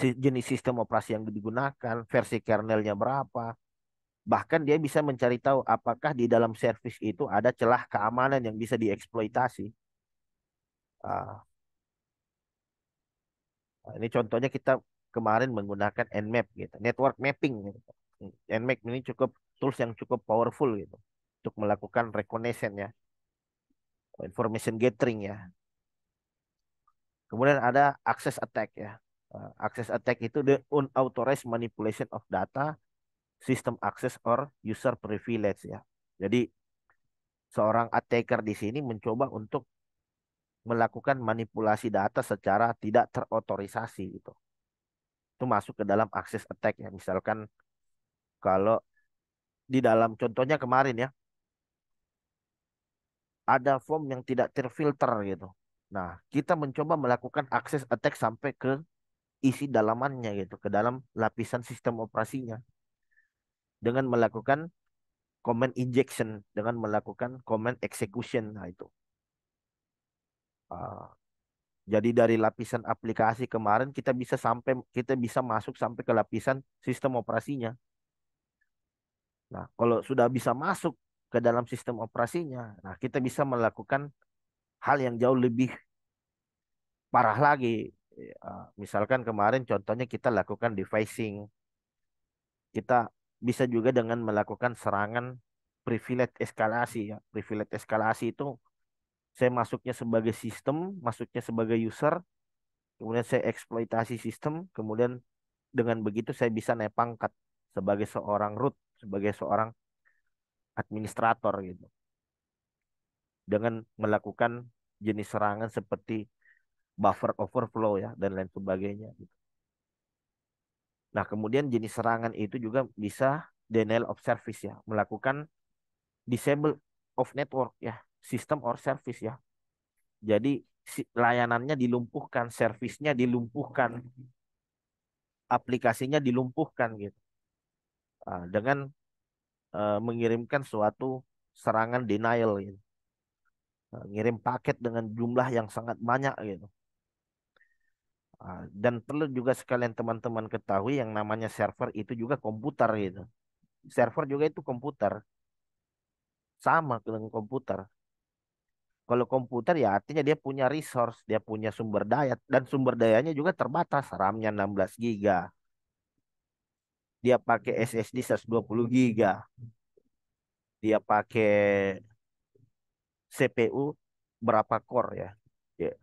Jenis sistem operasi yang digunakan, versi kernelnya berapa. Bahkan dia bisa mencari tahu apakah di dalam service itu ada celah keamanan yang bisa dieksploitasi. Ah, ini contohnya kita kemarin menggunakan Nmap gitu, network mapping gitu. Nmap ini cukup tools yang cukup powerful gitu untuk melakukan reconnaissance ya, information gathering ya. Kemudian ada access attack ya. Access attack itu the unauthorized manipulation of data, system access or user privilege ya. Jadi seorang attacker di sini mencoba untuk melakukan manipulasi data secara tidak terotorisasi gitu. Itu masuk ke dalam access attack ya. Misalkan kalau di dalam contohnya kemarin ya, ada form yang tidak terfilter gitu. Nah, kita mencoba melakukan access attack sampai ke isi dalamannya gitu, ke dalam lapisan sistem operasinya dengan melakukan command injection, dengan melakukan command execution. Nah, itu. Ah, Jadi dari lapisan aplikasi kemarin kita bisa masuk sampai ke lapisan sistem operasinya. Nah, kalau sudah bisa masuk ke dalam sistem operasinya, nah kita bisa melakukan hal yang jauh lebih parah lagi. Misalkan kemarin contohnya kita lakukan devising, kita bisa juga dengan melakukan serangan privilege eskalasi ya. Privilege eskalasi itu saya masuknya sebagai sistem, masuknya sebagai user, kemudian saya eksploitasi sistem, kemudian dengan begitu saya bisa naik pangkat sebagai seorang root, sebagai seorang administrator gitu. Dengan melakukan jenis serangan seperti buffer overflow ya dan lain sebagainya gitu. Nah, kemudian jenis serangan itu juga bisa denial of service ya, melakukan disable of network ya, sistem or service ya. Jadi layanannya dilumpuhkan, servisnya dilumpuhkan, aplikasinya dilumpuhkan gitu. Dengan mengirimkan suatu serangan denial gitu. Ngirim paket dengan jumlah yang sangat banyak gitu. Dan perlu juga sekalian teman-teman ketahui yang namanya server itu juga komputer gitu. Server juga itu komputer, sama dengan komputer. Kalau komputer ya artinya dia punya resource, dia punya sumber daya dan sumber dayanya juga terbatas. RAM-nya 16 giga, dia pakai SSD 120 giga, dia pakai CPU berapa core ya. Ya,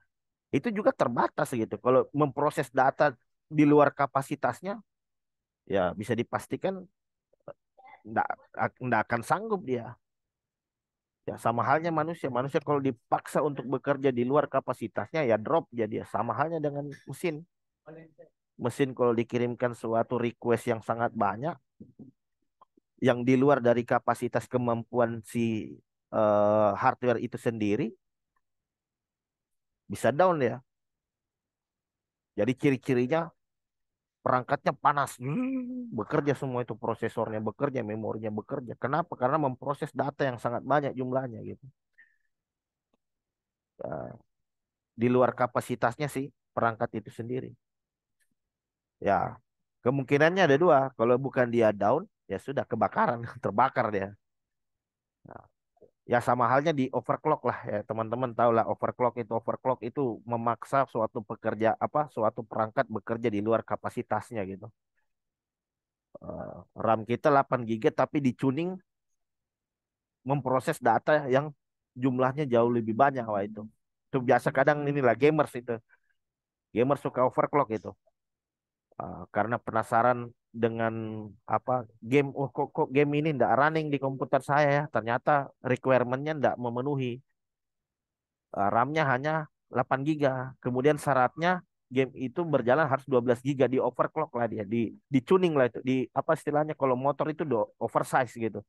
itu juga terbatas gitu. Kalau memproses data di luar kapasitasnya, ya bisa dipastikan nggak nggak akan sanggup dia. Ya sama halnya manusia. Manusia kalau dipaksa untuk bekerja di luar kapasitasnya ya drop jadi ya. Sama halnya dengan mesin. Mesin kalau dikirimkan suatu request yang sangat banyak, yang di luar dari kapasitas kemampuan si hardware itu sendiri, bisa down ya. Jadi ciri-cirinya perangkatnya panas, bekerja semua itu prosesornya bekerja, memorinya bekerja. Kenapa? Karena memproses data yang sangat banyak jumlahnya gitu. Eh, di luar kapasitasnya sih perangkat itu sendiri. Ya, kemungkinannya ada dua. Kalau bukan dia down, ya sudah kebakaran, terbakar dia. Nah, ya sama halnya di overclock lah ya teman-teman tahu lah overclock itu memaksa suatu pekerja apa suatu perangkat bekerja di luar kapasitasnya gitu. RAM kita 8 GB tapi dicuning memproses data yang jumlahnya jauh lebih banyak wah itu. Itu biasa kadang inilah gamers itu. Gamers suka overclock itu. Karena penasaran dengan apa game kok game ini ndak running di komputer saya ya ternyata requirementnya ndak memenuhi. RAM-nya hanya 8 giga kemudian syaratnya game itu berjalan harus 12 giga di overclock lah dia di tuning lah itu di apa istilahnya kalau motor itu do oversize gitu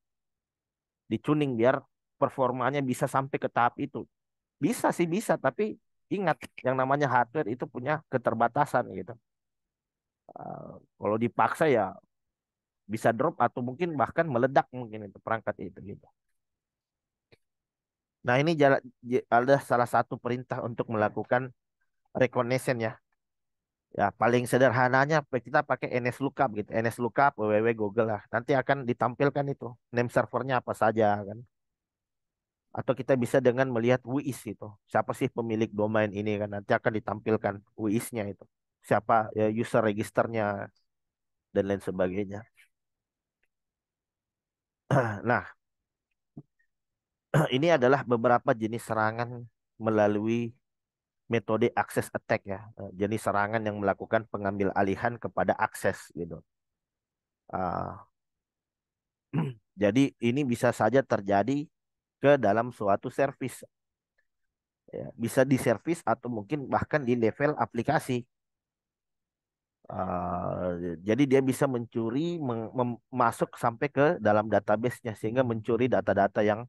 di tuning biar performanya bisa sampai ke tahap itu bisa sih bisa tapi ingat yang namanya hardware itu punya keterbatasan gitu. Kalau dipaksa ya bisa drop atau mungkin bahkan meledak mungkin itu perangkat itu gitu. Nah ini ada salah satu perintah untuk melakukan reconnaissance ya. Ya paling sederhananya kita pakai NSLOOKUP gitu. NSLOOKUP www Google lah. Nanti akan ditampilkan itu name servernya apa saja kan. Atau kita bisa dengan melihat WIS itu. Siapa sih pemilik domain ini kan nanti akan ditampilkan WIS-nya itu. Siapa ya, user registernya dan lain sebagainya. Nah, ini adalah beberapa jenis serangan melalui metode access attack ya. Jenis serangan yang melakukan pengambil alihan kepada akses gitu. Ah, jadi ini bisa saja terjadi ke dalam suatu service. Ya. Bisa di service atau mungkin bahkan di level aplikasi. Jadi dia bisa mencuri, masuk sampai ke dalam database-nya sehingga mencuri data-data yang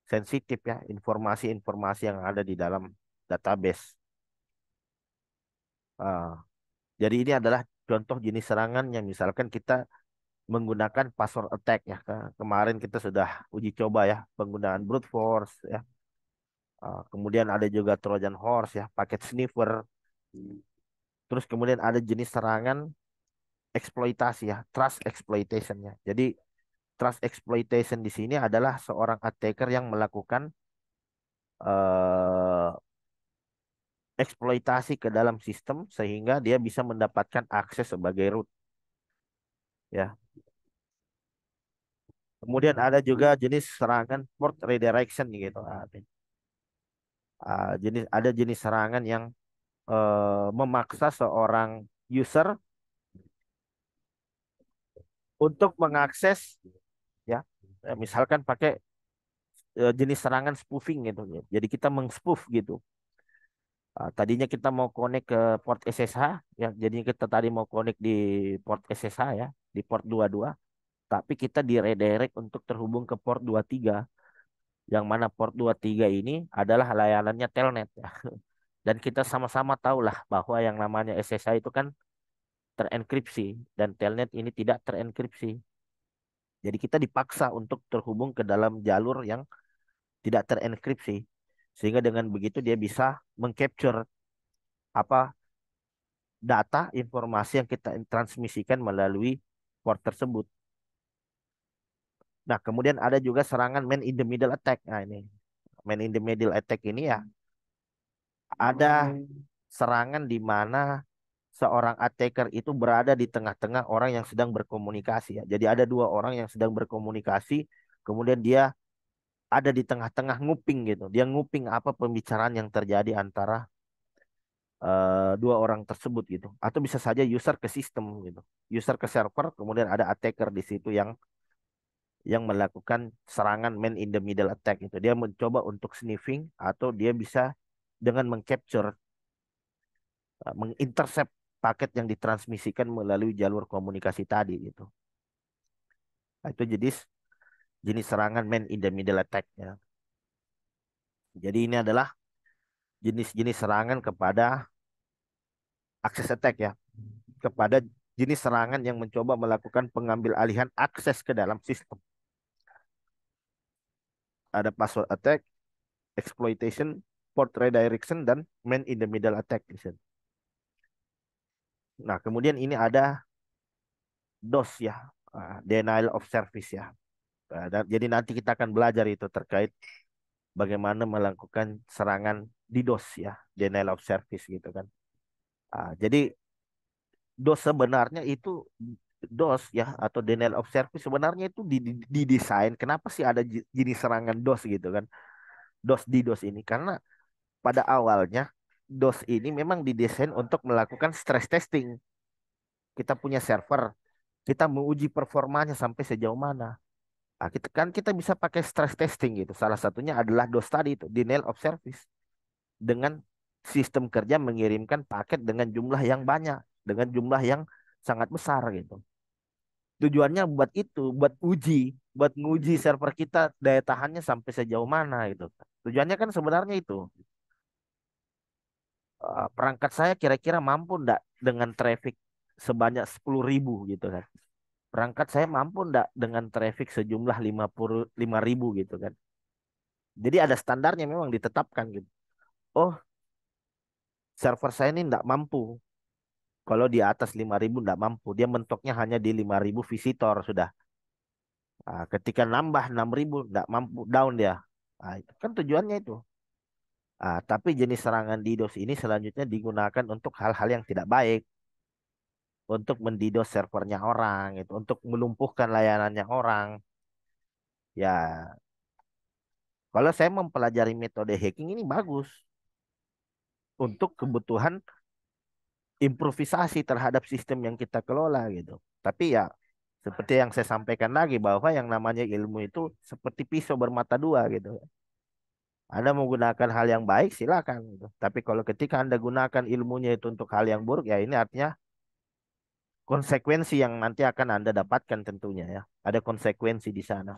sensitif ya, informasi-informasi yang ada di dalam database. Ah, jadi ini adalah contoh jenis serangan yang misalkan kita menggunakan password attack ya. Kemarin kita sudah uji coba ya penggunaan brute force ya. Kemudian ada juga Trojan Horse ya, paket sniffer. Terus kemudian ada jenis serangan eksploitasi ya, trust exploitation ya. Jadi trust exploitation di sini adalah seorang attacker yang melakukan eh, eksploitasi ke dalam sistem sehingga dia bisa mendapatkan akses sebagai root ya. Kemudian ada juga jenis serangan port redirection gitu. Ada jenis serangan yang memaksa seorang user untuk mengakses ya. Misalkan pakai jenis serangan spoofing gitu. Jadi kita mengspoof gitu. Tadinya kita mau connect ke port SSH ya. Jadinya kita tadi mau connect di port SSH ya, di port 22, tapi kita di redirect untuk terhubung ke port 23, yang mana port 23 ini adalah layanannya telnet ya. Dan kita sama-sama tahu lah bahwa yang namanya SSH itu kan terenkripsi dan telnet ini tidak terenkripsi. Jadi kita dipaksa untuk terhubung ke dalam jalur yang tidak terenkripsi. Sehingga dengan begitu dia bisa mengcapture apa data informasi yang kita transmisikan melalui port tersebut. Nah, kemudian ada juga serangan man in the middle attack. Nah, ini man in the middle attack ini ya ada serangan di mana seorang attacker itu berada di tengah-tengah orang yang sedang berkomunikasi ya. Jadi ada dua orang yang sedang berkomunikasi, kemudian dia ada di tengah-tengah nguping gitu. Dia nguping apa pembicaraan yang terjadi antara dua orang tersebut gitu. Atau bisa saja user ke sistem gitu. User ke server, kemudian ada attacker di situ yang melakukan serangan man in the middle attack itu. Dia mencoba untuk sniffing atau dia bisa dengan mengcapture, mengintercept paket yang ditransmisikan melalui jalur komunikasi tadi gitu. Nah, itu jenis jenis serangan man in the middle attack ya. Jadi ini adalah jenis-jenis serangan kepada access attack ya, kepada jenis serangan yang mencoba melakukan pengambil alihan akses ke dalam sistem. Ada password attack, exploitation, port redirection, dan man in the middle attack. Nah, kemudian ini ada DOS ya, denial of service ya. Jadi nanti kita akan belajar itu terkait bagaimana melakukan serangan DDoS ya, denial of service gitu kan. Jadi DOS sebenarnya itu DOS ya atau denial of service sebenarnya itu didesain. Kenapa sih ada jenis serangan DOS gitu kan? DOS DDoS ini karena pada awalnya DOS ini memang didesain untuk melakukan stress testing. Kita punya server, kita menguji performanya sampai sejauh mana. Kita bisa pakai stress testing gitu. Salah satunya adalah DOS tadi itu, denial of service. Dengan sistem kerja mengirimkan paket dengan jumlah yang banyak, dengan jumlah yang sangat besar gitu. Tujuannya buat itu, buat nguji server kita daya tahannya sampai sejauh mana gitu. Tujuannya kan sebenarnya itu. Perangkat saya kira-kira mampu enggak dengan traffic sebanyak 10.000 gitu kan. Perangkat saya mampu enggak dengan traffic sejumlah 55.000 gitu kan. Jadi ada standarnya memang ditetapkan gitu. Oh, server saya ini enggak mampu. Kalau di atas 5.000 enggak mampu. Dia mentoknya hanya di 5.000 visitor sudah. Ketika nambah 6.000 enggak mampu, down dia. Itu kan tujuannya itu. Tapi jenis serangan DDoS ini selanjutnya digunakan untuk hal-hal yang tidak baik. Untuk mendidos servernya orang, itu untuk melumpuhkan layanannya orang. Ya, kalau saya mempelajari metode hacking ini bagus untuk kebutuhan improvisasi terhadap sistem yang kita kelola gitu. Tapi ya seperti yang saya sampaikan lagi bahwa yang namanya ilmu itu seperti pisau bermata dua gitu. Anda menggunakan hal yang baik silakan gitu. Tapi kalau ketika Anda gunakan ilmunya itu untuk hal yang buruk ya ini artinya konsekuensi yang nanti akan Anda dapatkan tentunya ya. Ada konsekuensi di sana.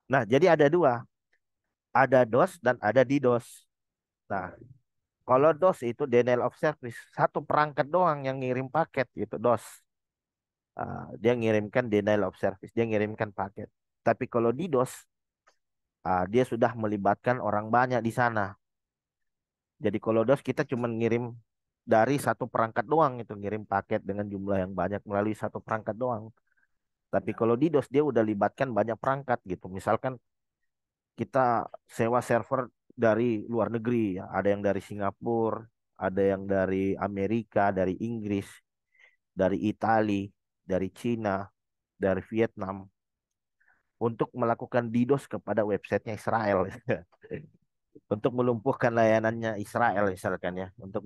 Nah, jadi ada dua. Ada DOS dan ada DDoS. Nah, kalau DOS itu denial of service. Satu perangkat doang yang ngirim paket gitu, DOS. Dia ngirimkan denial of service. Dia ngirimkan paket. Tapi kalau DDoS, Dia sudah melibatkan orang banyak di sana. Jadi kalau DOS kita cuma ngirim dari satu perangkat doang, itu ngirim paket dengan jumlah yang banyak melalui satu perangkat doang. Tapi kalau di DOS dia udah libatkan banyak perangkat gitu. Misalkan kita sewa server dari luar negeri ya, ada yang dari Singapura, ada yang dari Amerika, dari Inggris, dari Italia, dari Cina, dari Vietnam untuk melakukan DDoS kepada websitenya Israel. Untuk melumpuhkan layanannya Israel misalkan ya, untuk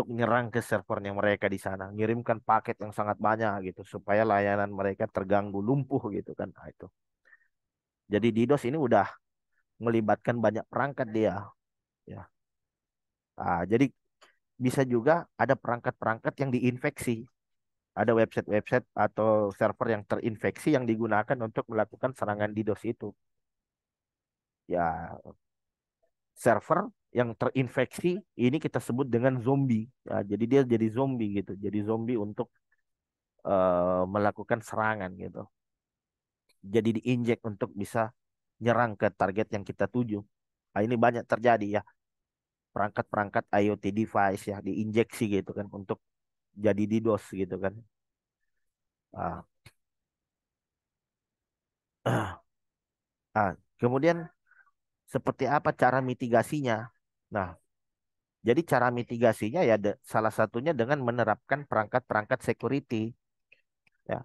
menyerang ke servernya mereka di sana, ngirimkan paket yang sangat banyak gitu supaya layanan mereka terganggu, lumpuh gitu kan. Nah, itu. Jadi DDoS ini udah melibatkan banyak perangkat dia ya. Jadi bisa juga ada perangkat-perangkat yang diinfeksi. Ada website-website atau server yang terinfeksi yang digunakan untuk melakukan serangan DDoS itu. Ya, server yang terinfeksi ini kita sebut dengan zombie. Ya, jadi dia jadi zombie gitu. Jadi zombie untuk melakukan serangan gitu. Jadi diinjek untuk bisa nyerang ke target yang kita tuju. Nah, ini banyak terjadi ya. Perangkat-perangkat IoT device ya diinjeksi gitu kan untuk jadi DDoS gitu kan. Ah, kemudian seperti apa cara mitigasinya? Nah, jadi cara mitigasinya ya salah satunya dengan menerapkan perangkat-perangkat security. Ya.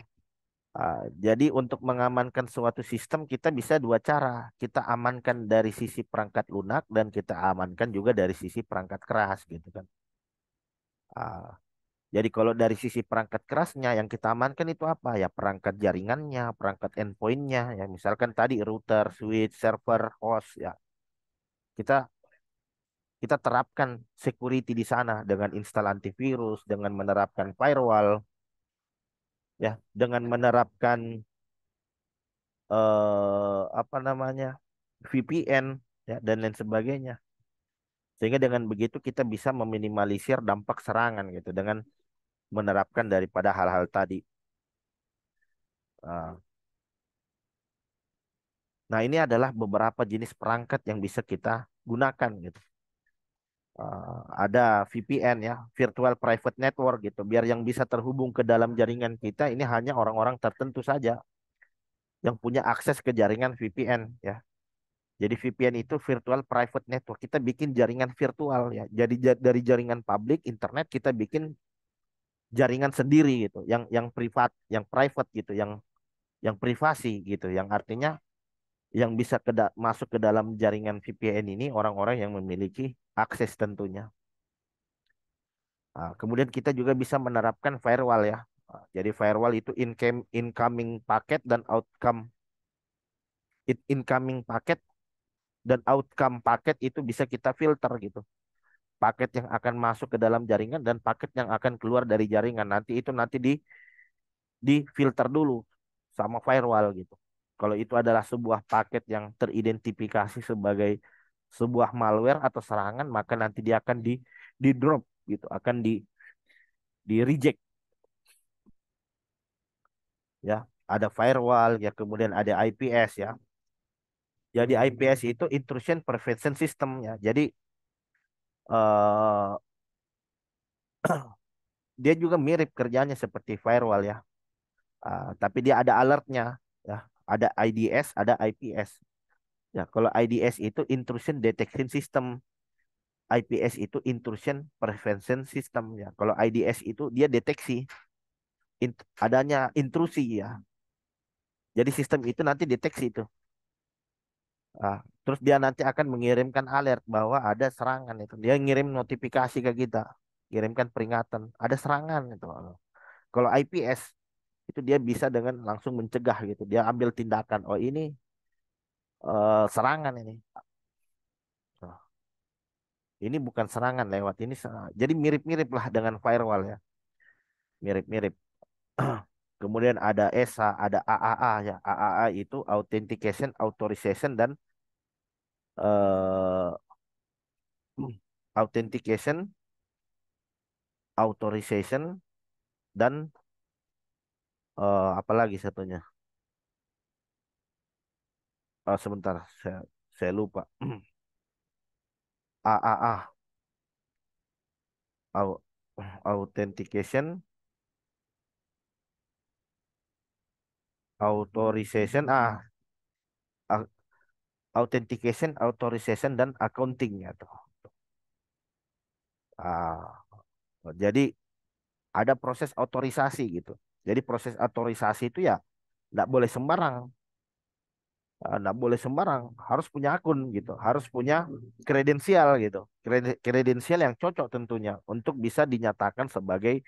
Jadi untuk mengamankan suatu sistem kita bisa dua cara. Kita amankan dari sisi perangkat lunak dan kita amankan juga dari sisi perangkat keras gitu kan. Ah, jadi kalau dari sisi perangkat kerasnya yang kita amankan itu apa? Ya perangkat jaringannya, perangkat endpointnya. Ya misalkan tadi router, switch, server, host. Ya kita kita terapkan security di sana dengan install antivirus, dengan menerapkan firewall, ya, dengan menerapkan apa namanya VPN, ya, dan lain sebagainya. Sehingga dengan begitu kita bisa meminimalisir dampak serangan gitu dengan menerapkan daripada hal-hal tadi. Uh, Nah, ini adalah beberapa jenis perangkat yang bisa kita gunakan gitu. Ada VPN ya, Virtual Private Network gitu. Biar yang bisa terhubung ke dalam jaringan kita ini hanya orang-orang tertentu saja yang punya akses ke jaringan VPN ya. Jadi VPN itu Virtual Private Network. Kita bikin jaringan virtual ya. Jadi dari jaringan publik internet kita bikin jaringan sendiri gitu, yang privat, yang private gitu, yang privasi gitu, yang artinya yang bisa masuk ke dalam jaringan VPN ini orang-orang yang memiliki akses tentunya. Kemudian kita juga bisa menerapkan firewall ya. Jadi firewall itu incoming paket dan incoming paket dan outcome paket itu bisa kita filter gitu. Paket yang akan masuk ke dalam jaringan dan paket yang akan keluar dari jaringan nanti di filter dulu sama firewall gitu. Kalau itu adalah sebuah paket yang teridentifikasi sebagai sebuah malware atau serangan, maka nanti dia akan di drop gitu, akan di reject ya. Ada firewall ya, kemudian ada IPS ya. Jadi IPS itu intrusion prevention system ya. Jadi eh, dia juga mirip kerjanya seperti firewall ya. Tapi dia ada alertnya ya. Ada IDS, ada IPS. Ya, kalau IDS itu intrusion detection system, IPS itu intrusion prevention system ya. Kalau IDS itu dia deteksi adanya intrusi ya. Jadi sistem itu nanti deteksi itu. Terus dia nanti akan mengirimkan alert bahwa ada serangan itu. Dia ngirim notifikasi ke kita, kirimkan peringatan ada serangan itu. Kalau IPS itu dia bisa dengan langsung mencegah gitu. Dia ambil tindakan. Oh ini serangan ini. Oh, ini bukan serangan lewat ini. Jadi mirip-mirip lah dengan firewall ya. Mirip-mirip. Kemudian ada ESA, ada AAA ya. AAA itu Authentication, Authorization dan eh, Authentication, Authorization dan apa lagi satunya? Sebentar. Saya lupa. AAA, au- authentication, authorization, a- authentication, authorization dan accounting ya tuh. Ah, jadi ada proses otorisasi gitu. Jadi proses otorisasi itu ya nggak boleh sembarang. Nggak boleh sembarang, harus punya akun gitu, harus punya kredensial gitu, kredensial yang cocok tentunya untuk bisa dinyatakan sebagai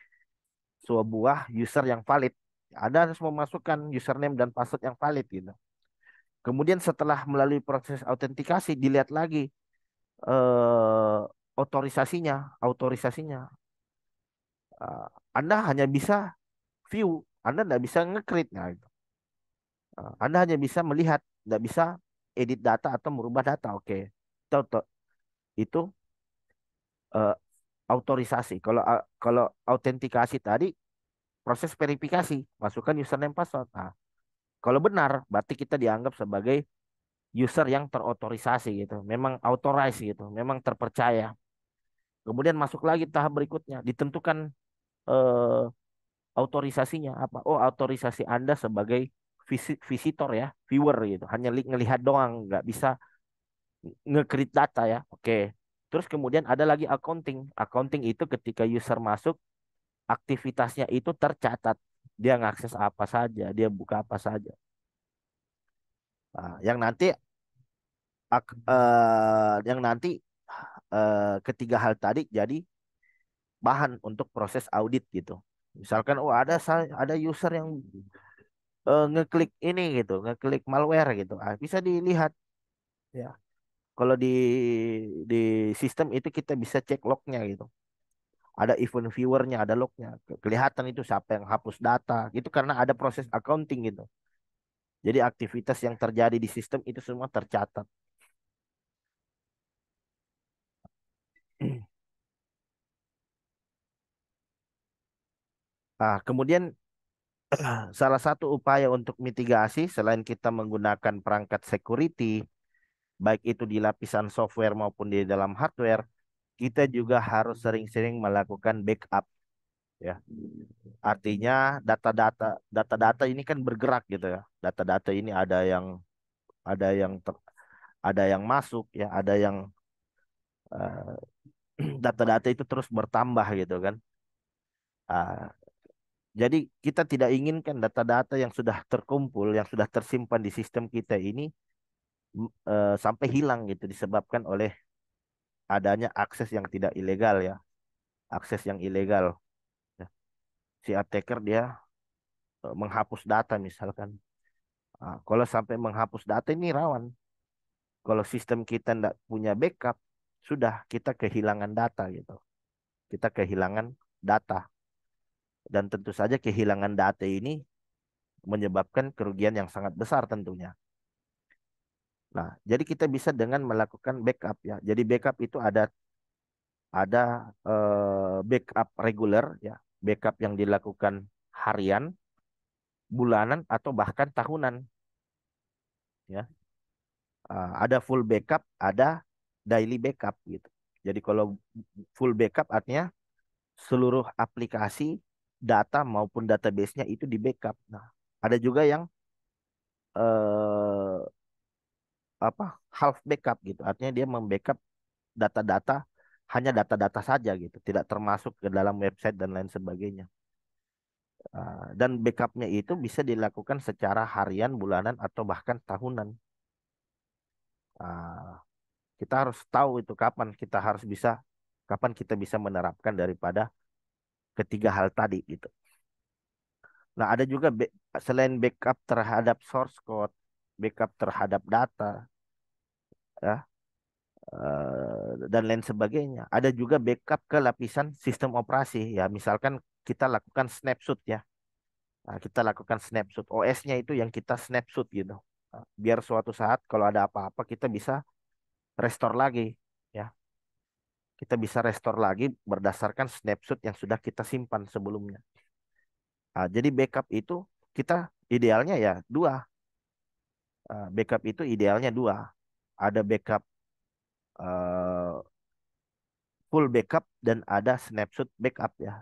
sebuah user yang valid. Ada harus memasukkan username dan password yang valid gitu. Kemudian setelah melalui proses autentikasi dilihat lagi eh, otorisasinya. Eh, Anda hanya bisa view, Anda nggak bisa nge-create. Nah, gitu. Anda hanya bisa melihat, nggak bisa edit data atau merubah data. Oke, itu eh, autorisasi. Kalau autentikasi tadi proses verifikasi, masukkan username password. Nah, kalau benar berarti kita dianggap sebagai user yang terotorisasi gitu. Memang authorized gitu, memang terpercaya. Kemudian masuk lagi tahap berikutnya, ditentukan eh, autorisasinya apa? Oh, autorisasi Anda sebagai visitor ya, viewer gitu. Hanya ngelihat doang, nggak bisa nge-create data ya. Oke. Terus kemudian ada lagi accounting. Accounting itu ketika user masuk, aktivitasnya itu tercatat. Dia ngakses apa saja, dia buka apa saja. Nah, yang nanti ketiga hal tadi jadi bahan untuk proses audit gitu. Misalkan, oh ada user yang ngeklik ini gitu, ngeklik malware gitu. Bisa dilihat ya. Kalau di sistem itu kita bisa cek lognya gitu. Ada event viewernya, ada lognya. Kelihatan itu siapa yang hapus data. Gitu karena ada proses accounting gitu. Jadi aktivitas yang terjadi di sistem itu semua tercatat. Kemudian salah satu upaya untuk mitigasi selain kita menggunakan perangkat security, baik itu di lapisan software maupun di dalam hardware, kita juga harus sering-sering melakukan backup ya. Artinya data-data ini kan bergerak gitu ya. Data-data ini ada yang ada yang masuk ya, ada yang eh, data-data itu terus bertambah gitu kan. Ah, jadi kita tidak inginkan data-data yang sudah terkumpul, yang sudah tersimpan di sistem kita ini sampai hilang gitu disebabkan oleh adanya akses yang tidak ilegal ya, akses yang ilegal. Ya. Si attacker dia menghapus data misalkan. Kalau sampai menghapus data ini rawan. Kalau sistem kita tidak punya backup, sudah kita kehilangan data gitu. Kita kehilangan data. Dan tentu saja kehilangan data ini menyebabkan kerugian yang sangat besar tentunya. Nah, jadi kita bisa dengan melakukan backup ya. Jadi backup itu ada backup reguler ya, backup yang dilakukan harian, bulanan atau bahkan tahunan ya. Ada full backup, ada daily backup gitu. Jadi kalau full backup artinya seluruh aplikasi, data maupun database-nya itu di backup. Nah, ada juga yang eh, apa half backup gitu. Artinya dia membackup data-data hanya data-data saja gitu, tidak termasuk ke dalam website dan lain sebagainya. Dan backupnya itu bisa dilakukan secara harian, bulanan atau bahkan tahunan. Ah, kita harus tahu itu kapan kita bisa menerapkan daripada ketiga hal tadi gitu. Nah, ada juga selain backup terhadap source code, backup terhadap data, ya, dan lain sebagainya. Ada juga backup ke lapisan sistem operasi, ya. Misalkan kita lakukan snapshot, ya. Nah, kita lakukan snapshot. OS-nya itu yang kita snapshot gitu. Biar suatu saat kalau ada apa-apa kita bisa restore lagi, ya. Kita bisa restore lagi berdasarkan snapshot yang sudah kita simpan sebelumnya. Jadi backup itu kita idealnya ya dua. Backup itu idealnya dua. ada backup eh, full backup dan ada snapshot backup ya.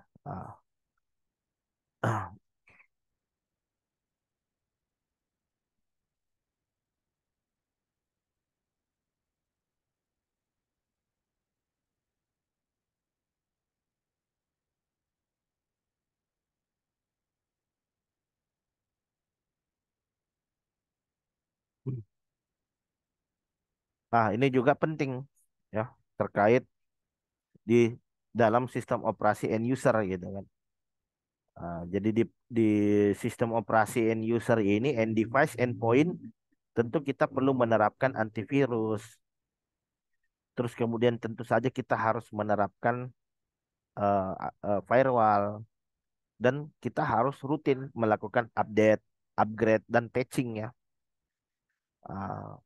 Ah, ini juga penting ya terkait di dalam sistem operasi end user gitu kan. Jadi di sistem operasi end user ini, end device, endpoint, tentu kita perlu menerapkan antivirus. Terus kemudian tentu saja kita harus menerapkan firewall dan kita harus rutin melakukan update, upgrade dan patching ya. Ah,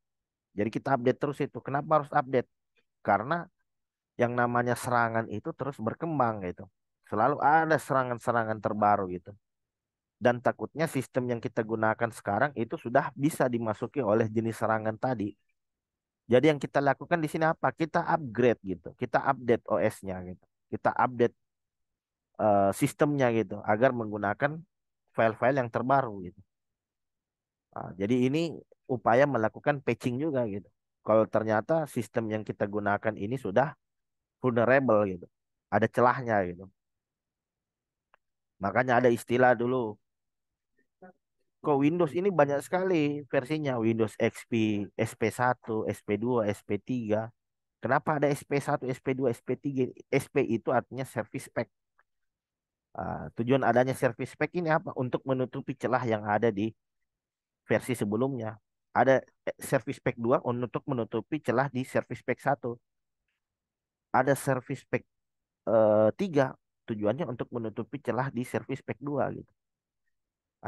jadi kita update terus itu. Kenapa harus update? Karena yang namanya serangan itu terus berkembang gitu. Selalu ada serangan-serangan terbaru gitu. Dan takutnya sistem yang kita gunakan sekarang itu sudah bisa dimasuki oleh jenis serangan tadi. Jadi yang kita lakukan di sini apa? Kita upgrade gitu. Kita update OS-nya gitu. Kita update sistemnya gitu agar menggunakan file-file yang terbaru gitu. Jadi ini upaya melakukan patching juga gitu. Kalau ternyata sistem yang kita gunakan ini sudah vulnerable gitu. Ada celahnya gitu. Makanya ada istilah dulu. Kok Windows ini banyak sekali versinya. Windows XP, SP1, SP2, SP3. Kenapa ada SP1, SP2, SP3? SP itu artinya service pack. Tujuan adanya service pack ini apa? Untuk menutupi celah yang ada di versi sebelumnya. Ada service pack 2 untuk menutupi celah di service pack 1. Ada service pack 3 tujuannya untuk menutupi celah di service pack 2 gitu.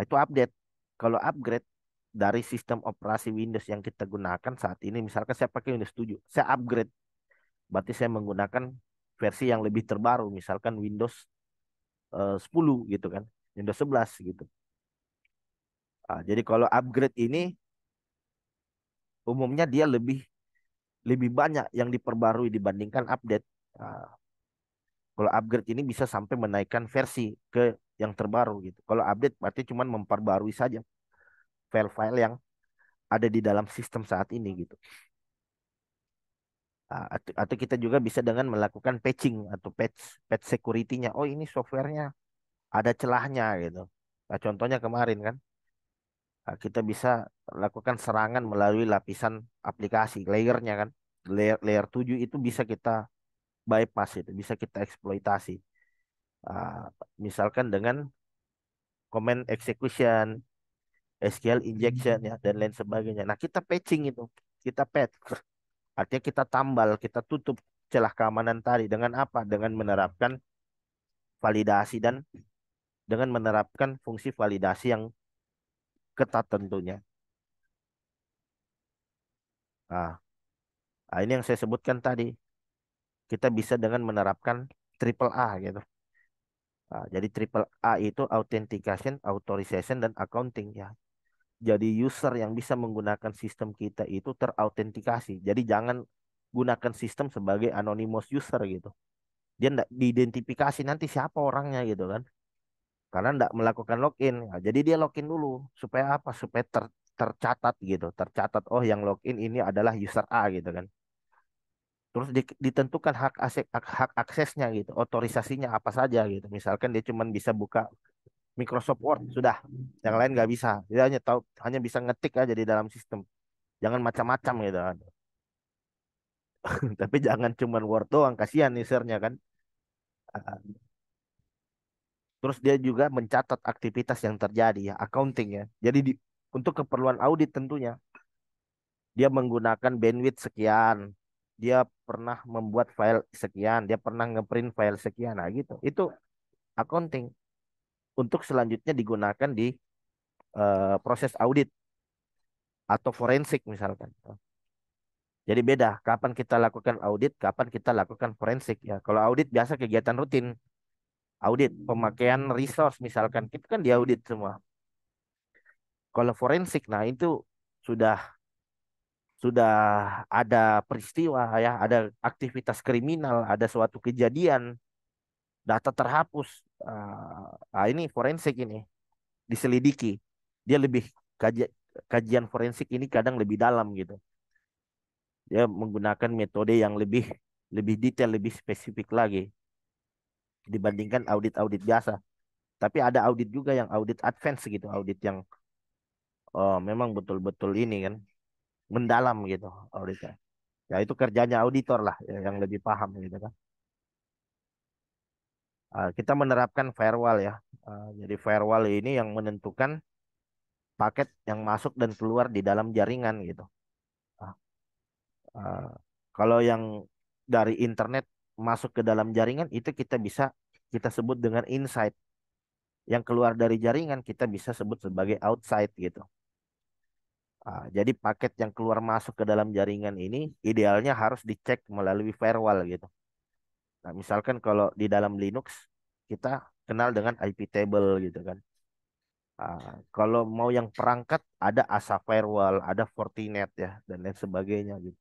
Itu update. Kalau upgrade dari sistem operasi Windows yang kita gunakan saat ini, misalkan saya pakai Windows 7, saya upgrade, berarti saya menggunakan versi yang lebih terbaru, misalkan Windows 10 gitu kan, Windows 11 gitu. Jadi kalau upgrade ini umumnya dia lebih lebih banyak yang diperbarui dibandingkan update. Ah, Kalau upgrade ini bisa sampai menaikkan versi ke yang terbaru gitu. Kalau update berarti cuma memperbarui saja file-file yang ada di dalam sistem saat ini gitu. Atau kita juga bisa dengan melakukan patching atau patch patch security-nya. Oh ini softwarenya ada celahnya gitu. Nah, contohnya kemarin kan kita bisa lakukan serangan melalui lapisan aplikasi layernya kan. Layer 7 itu bisa kita bypass itu, bisa kita eksploitasi. Ah, Misalkan dengan command execution, SQL injection ya dan lain sebagainya. Nah, kita patching itu. Kita patch. Artinya kita tambal, kita tutup celah keamanan tadi dengan apa? Dengan menerapkan validasi dan dengan menerapkan fungsi validasi yang ketat tentunya. Nah, ini yang saya sebutkan tadi. Kita bisa dengan menerapkan triple A gitu. Jadi triple A itu authentication, authorization, dan accounting ya. Jadi user yang bisa menggunakan sistem kita itu terautentikasi. Jadi jangan gunakan sistem sebagai anonymous user gitu. Dia tidak diidentifikasi nanti siapa orangnya gitu kan. Karena tidak melakukan login. Nah, jadi dia login dulu supaya apa? Supaya tercatat gitu. Tercatat oh yang login ini adalah user A gitu kan. Terus ditentukan hak aksesnya gitu, otorisasinya apa saja gitu. Misalkan dia cuma bisa buka Microsoft Word sudah, yang lain nggak bisa. Dia hanya tahu hanya bisa ngetik aja di dalam sistem. Jangan macam-macam gitu kan. Tapi jangan cuma Word doang, kasihan usernya kan. Ah, Terus dia juga mencatat aktivitas yang terjadi ya, accounting ya. Jadi untuk keperluan audit tentunya dia menggunakan bandwidth sekian. Dia pernah membuat file sekian, dia pernah ngeprint file sekian. Nah, gitu. Itu accounting untuk selanjutnya digunakan di proses audit atau forensik misalkan. Jadi beda kapan kita lakukan audit, kapan kita lakukan forensik ya. Kalau audit biasa kegiatan rutin, audit pemakaian resource misalkan, itu kan diaudit semua. Kalau forensik, nah itu sudah sudah ada peristiwa ya, ada aktivitas kriminal, ada suatu kejadian, data terhapus. Ini forensik ini diselidiki. Dia lebih kajian forensik ini kadang lebih dalam gitu. Dia menggunakan metode yang lebih lebih detail, lebih spesifik lagi dibandingkan audit-audit biasa. Tapi ada audit juga yang audit advance gitu, audit yang memang betul-betul ini kan mendalam gitu auditnya. Ya itu kerjanya auditor lah ya, yang lebih paham gitu kan. Kita menerapkan firewall ya. Jadi firewall ini yang menentukan paket yang masuk dan keluar di dalam jaringan gitu. Ah, ah, Kalau yang dari internet masuk ke dalam jaringan itu kita sebut dengan inside. Yang keluar dari jaringan kita bisa sebut sebagai outside gitu. Jadi paket yang keluar masuk ke dalam jaringan ini idealnya harus dicek melalui firewall gitu. Nah, misalkan kalau di dalam Linux kita kenal dengan IP table gitu kan. Kalau mau yang perangkat ada ASA firewall, ada Fortinet ya dan lain sebagainya gitu.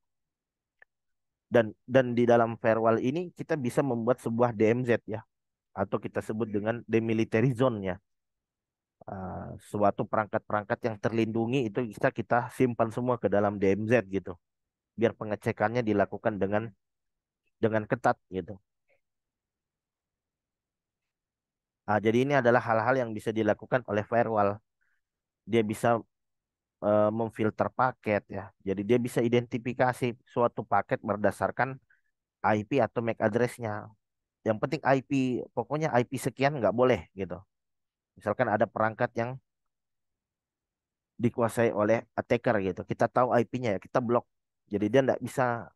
Dan di dalam firewall ini kita bisa membuat sebuah DMZ ya atau kita sebut dengan demilitary zone ya. Suatu perangkat-perangkat yang terlindungi itu bisa kita simpan semua ke dalam DMZ gitu. Biar pengecekannya dilakukan dengan ketat gitu. Jadi ini adalah hal-hal yang bisa dilakukan oleh firewall. Dia bisa memfilter paket ya. Jadi dia bisa identifikasi suatu paket berdasarkan IP atau MAC address-nya. Yang penting IP, pokoknya IP sekian nggak boleh gitu. Misalkan ada perangkat yang dikuasai oleh attacker gitu. Kita tahu IP-nya ya, kita blok. Jadi dia nggak bisa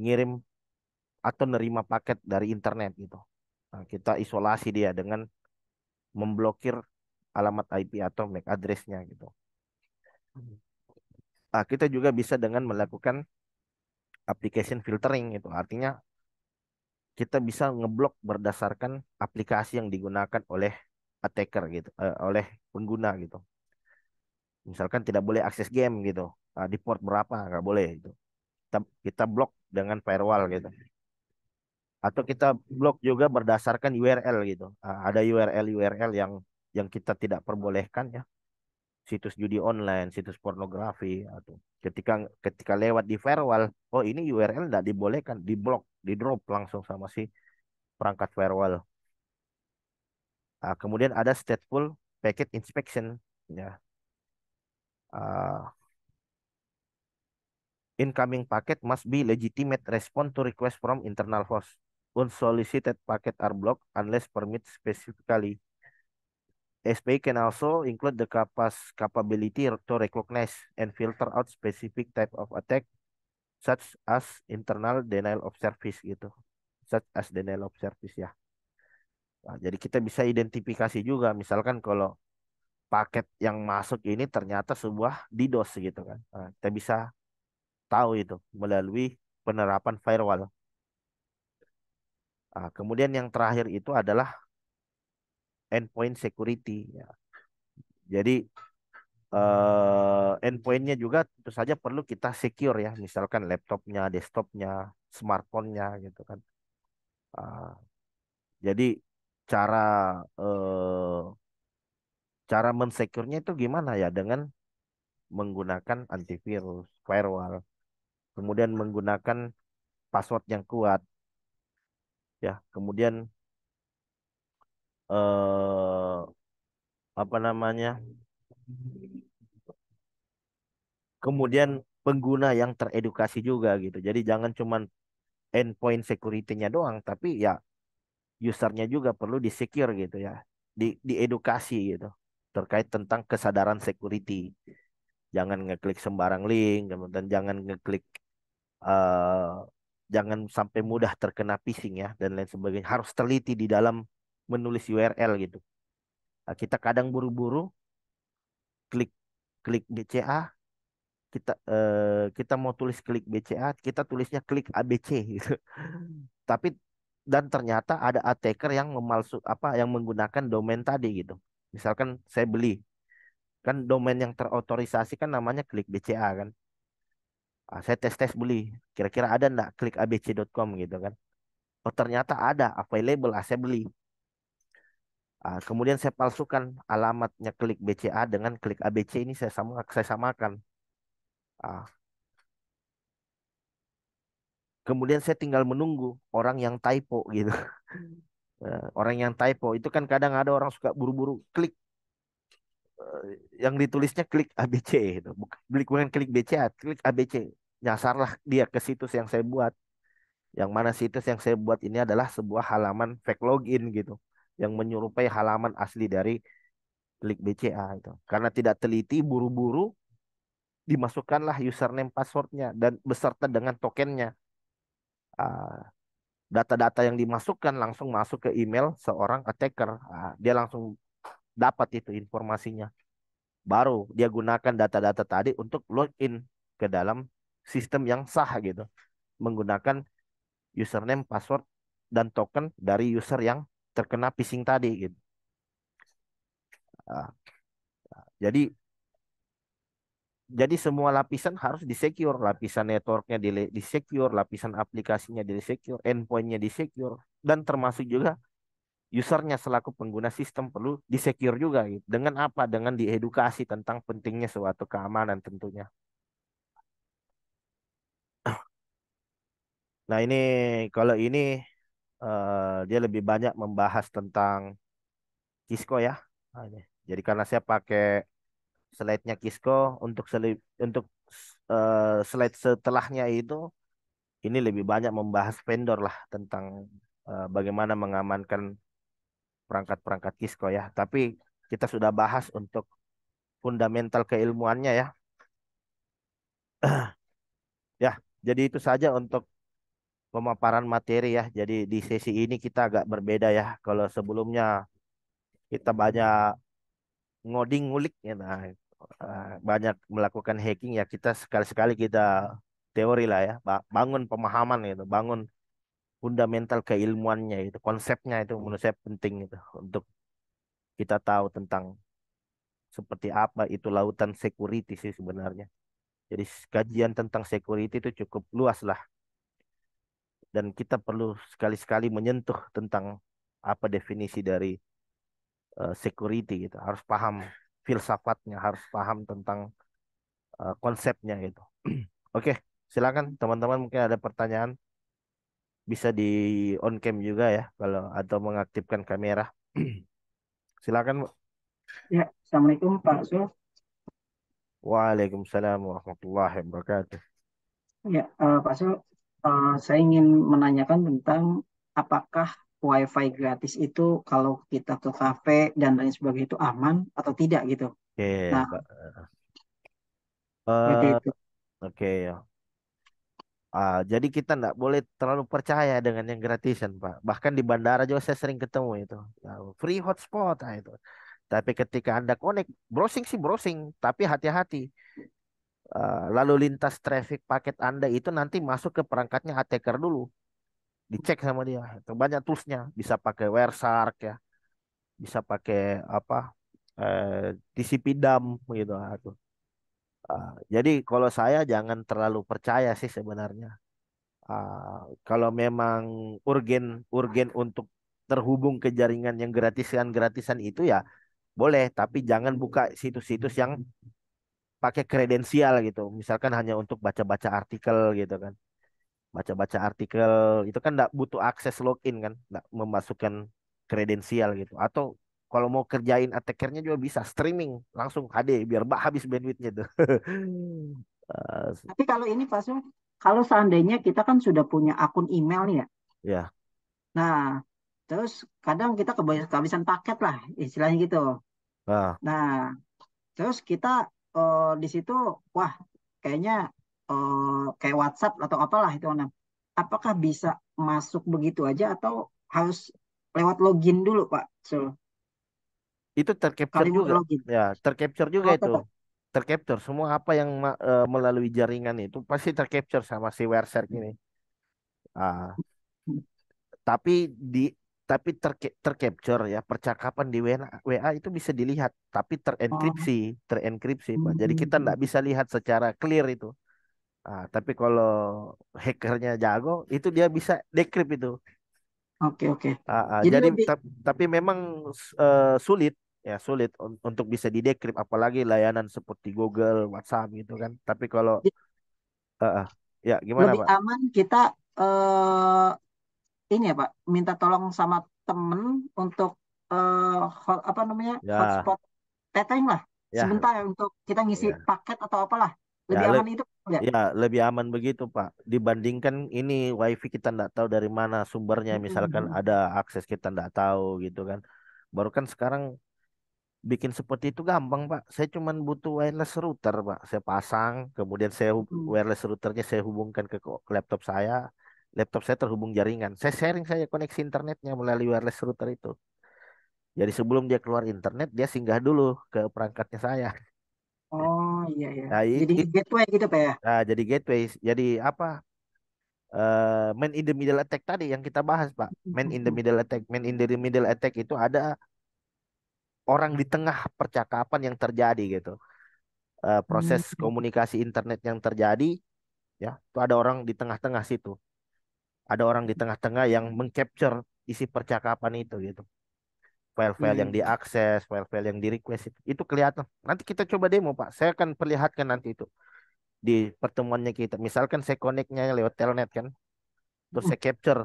ngirim atau nerima paket dari internet gitu. Nah, kita isolasi dia dengan memblokir alamat IP atau MAC address-nya gitu. Kita juga bisa dengan melakukan application filtering itu. Artinya kita bisa ngeblok berdasarkan aplikasi yang digunakan oleh attacker gitu, oleh pengguna gitu. Misalkan tidak boleh akses game gitu, di port berapa nggak boleh itu. Kita blok dengan firewall gitu. Atau kita blok juga berdasarkan URL gitu. Ada URL yang kita tidak perbolehkan ya. Situs judi online, situs pornografi atau ketika ketika lewat di firewall, oh ini URL tidak dibolehkan, diblok, di drop langsung sama si perangkat firewall. Kemudian ada stateful packet inspection ya. Ah, Incoming packet must be legitimate respond to request from internal host. Unsolicited packet are blocked unless permit specifically. SPI can also include the capability to recognize and filter out specific type of attack such as internal denial of service gitu. Such as denial of service ya. Jadi kita bisa identifikasi juga misalkan kalau paket yang masuk ini ternyata sebuah DDoS gitu kan. Kita bisa tahu itu melalui penerapan firewall. Kemudian yang terakhir itu adalah endpoint security. Ya. Jadi endpointnya juga tentu saja perlu kita secure ya, misalkan laptopnya, desktopnya, smartphone-nya gitu kan. Ah, jadi cara eh, cara mensecure-nya itu gimana ya dengan menggunakan antivirus, firewall, kemudian menggunakan password yang kuat ya, kemudian eh apa namanya? Kemudian pengguna yang teredukasi juga gitu. Jadi jangan cuman endpoint security-nya doang, tapi ya usernya juga perlu di-secure gitu ya. Diedukasi gitu terkait tentang kesadaran security. Jangan ngeklik sembarang link, kemudian jangan ngeklik eh jangan sampai mudah terkena phishing ya dan lain sebagainya. Harus teliti di dalam menulis URL gitu. Kita kadang buru-buru klik klik BCA, kita mau tulis klik BCA, kita tulisnya klik ABC gitu. Tapi dan ternyata ada attacker yang yang menggunakan domain tadi gitu. Misalkan saya beli kan domain yang terotorisasi kan namanya klik BCA kan. Saya tes-tes beli. Kira-kira ada nggak klik abc.com gitu kan. Oh ternyata ada, available, saya beli. Kemudian saya palsukan alamatnya klik BCA dengan klik ABC ini saya samakan. Ah, Kemudian saya tinggal menunggu orang yang typo gitu. Orang yang typo itu kan kadang ada orang suka buru-buru klik yang ditulisnya klik ABC gitu. Bukan klik BCA, klik ABC. Nyasarlah dia ke situs yang saya buat. Yang mana situs yang saya buat ini adalah sebuah halaman fake login gitu. Yang menyerupai halaman asli dari klik BCA itu. Karena tidak teliti, buru-buru dimasukkanlah username passwordnya dan beserta dengan tokennya. Ah, Data-data yang dimasukkan langsung masuk ke email seorang attacker. Dia langsung dapat itu informasinya. Baru dia gunakan data-data tadi untuk login ke dalam sistem yang sah gitu. Menggunakan username, password, dan token dari user yang terkena phishing tadi gitu. Ah, jadi jadi semua lapisan harus disecure, lapisan networknya disecure, lapisan aplikasinya disecure, endpointnya disecure, dan termasuk juga usernya selaku pengguna sistem perlu disecure juga gitu. Dengan apa? Dengan diedukasi tentang pentingnya suatu keamanan tentunya. Nah ini kalau ini dia lebih banyak membahas tentang Kisco ya. Jadi karena saya pakai slide-nya Kisco untuk slide setelahnya itu ini lebih banyak membahas vendor lah tentang bagaimana mengamankan perangkat-perangkat Kisco ya. Tapi kita sudah bahas untuk fundamental keilmuannya ya. Ya, jadi itu saja untuk pemaparan materi ya. Jadi di sesi ini kita agak berbeda ya. Kalau sebelumnya kita banyak ngoding ngulik ya, nah, banyak melakukan hacking ya. Kita sekali-sekali kita teori lah ya, bangun pemahaman gitu, bangun fundamental keilmuannya itu, konsepnya itu menurut saya penting itu untuk kita tahu tentang seperti apa itu lautan security sih sebenarnya. Jadi kajian tentang security itu cukup luas lah dan kita perlu sekali-sekali menyentuh tentang apa definisi dari security gitu. Harus paham filsafatnya, harus paham tentang konsepnya gitu. Oke, silakan teman-teman mungkin ada pertanyaan bisa di on cam juga ya kalau atau mengaktifkan kamera. Silakan. Bu. Ya, Assalamualaikum Pak Sul. Waalaikumsalam warahmatullahi wabarakatuh. Ya, Pak Sul, saya ingin menanyakan tentang apakah WiFi gratis itu kalau kita ke kafe dan lain sebagainya itu aman atau tidak gitu. Oke, Nah, seperti Eh, itu. oke ya. Jadi kita nggak boleh terlalu percaya dengan yang gratisan, Pak. Bahkan di bandara juga saya sering ketemu itu. Ya, free hotspot, itu. Tapi ketika Anda connect, browsing sih browsing, tapi hati-hati. Lalu lintas traffic paket Anda itu nanti masuk ke perangkatnya attacker dulu. Dicek sama dia. Itu banyak toolsnya. Bisa pakai Wireshark ya. Bisa pakai apa? TCP dump gitu. Jadi kalau saya jangan terlalu percaya sih sebenarnya. Kalau memang urgen urgen untuk terhubung ke jaringan yang gratisan-gratisan itu ya boleh, tapi jangan buka situs-situs yang pakai kredensial gitu. Misalkan hanya untuk baca-baca artikel gitu kan. Baca-baca artikel itu kan nggak butuh akses login kan, nggak memasukkan kredensial gitu. Atau kalau mau kerjain attackernya juga bisa streaming langsung HD biar habis bandwidthnya tuh. Eh, Tapi kalau ini Pak Sul, kalau seandainya kita kan sudah punya akun email nih ya. ya, Nah, terus kadang kita kehabisan paket lah, istilahnya gitu. nah, Nah, terus kita di situ, wah, kayaknya kayak WhatsApp atau apalah itu. Nah, apakah bisa masuk begitu aja atau harus lewat login dulu, Pak? So, itu kalau tercapture mau juga, login, ya tercapture juga oh itu, tetap. tercapture semua apa yang melalui jaringan itu pasti tercapture sama si Wireshark ini. Ah, tapi di tapi tercapture ya percakapan di WA itu bisa dilihat, tapi Oh, terenkripsi, Pak. Jadi kita hmm. nggak bisa lihat secara clear itu. Tapi kalau hackernya jago, itu dia bisa decrypt itu. Oke, oke. Jadi Jadi lebih, tapi memang sulit ya sulit untuk bisa didecrypt apalagi layanan seperti Google, WhatsApp gitu kan. Tapi kalau uh, uh, ya gimana lebih Pak? aman kita eh ini ya Pak, minta tolong sama temen untuk apa namanya Ya hotspot teteng lah ya sebentar ya untuk kita ngisi ya paket atau apalah. ya Lebih aman itu ya. ya lebih aman begitu Pak dibandingkan ini WiFi kita nggak tahu dari mana sumbernya misalkan Mm-mm. ada akses kita nggak tahu gitu kan. Baru kan sekarang bikin seperti itu gampang, Pak. Saya cuma butuh wireless router, Pak. Saya pasang, kemudian Mm-mm. wireless routernya saya hubungkan ke laptop saya. Laptop saya terhubung jaringan. Saya sharing saya koneksi internetnya melalui wireless router itu. Jadi sebelum dia keluar internet, dia singgah dulu ke perangkatnya saya. Oh iya ya. Nah, Jadi gateway gitu Pak ya. jadi gateway. Jadi apa? Man in the middle attack tadi yang kita bahas, Pak. Man in the Mm-mm. middle attack. Man in the middle attack itu ada orang di tengah percakapan yang terjadi gitu. Proses Mm-mm. komunikasi internet yang terjadi ya itu ada orang di tengah-tengah situ ada orang di tengah-tengah yang mengcapture isi percakapan itu gitu Iya, file-file iya, yang iya. diakses file-file yang di request itu kelihatan nanti kita coba demo Pak saya akan perlihatkan nanti itu di pertemuannya kita misalkan saya connect-nya lewat telnet kan terus Mm. saya capture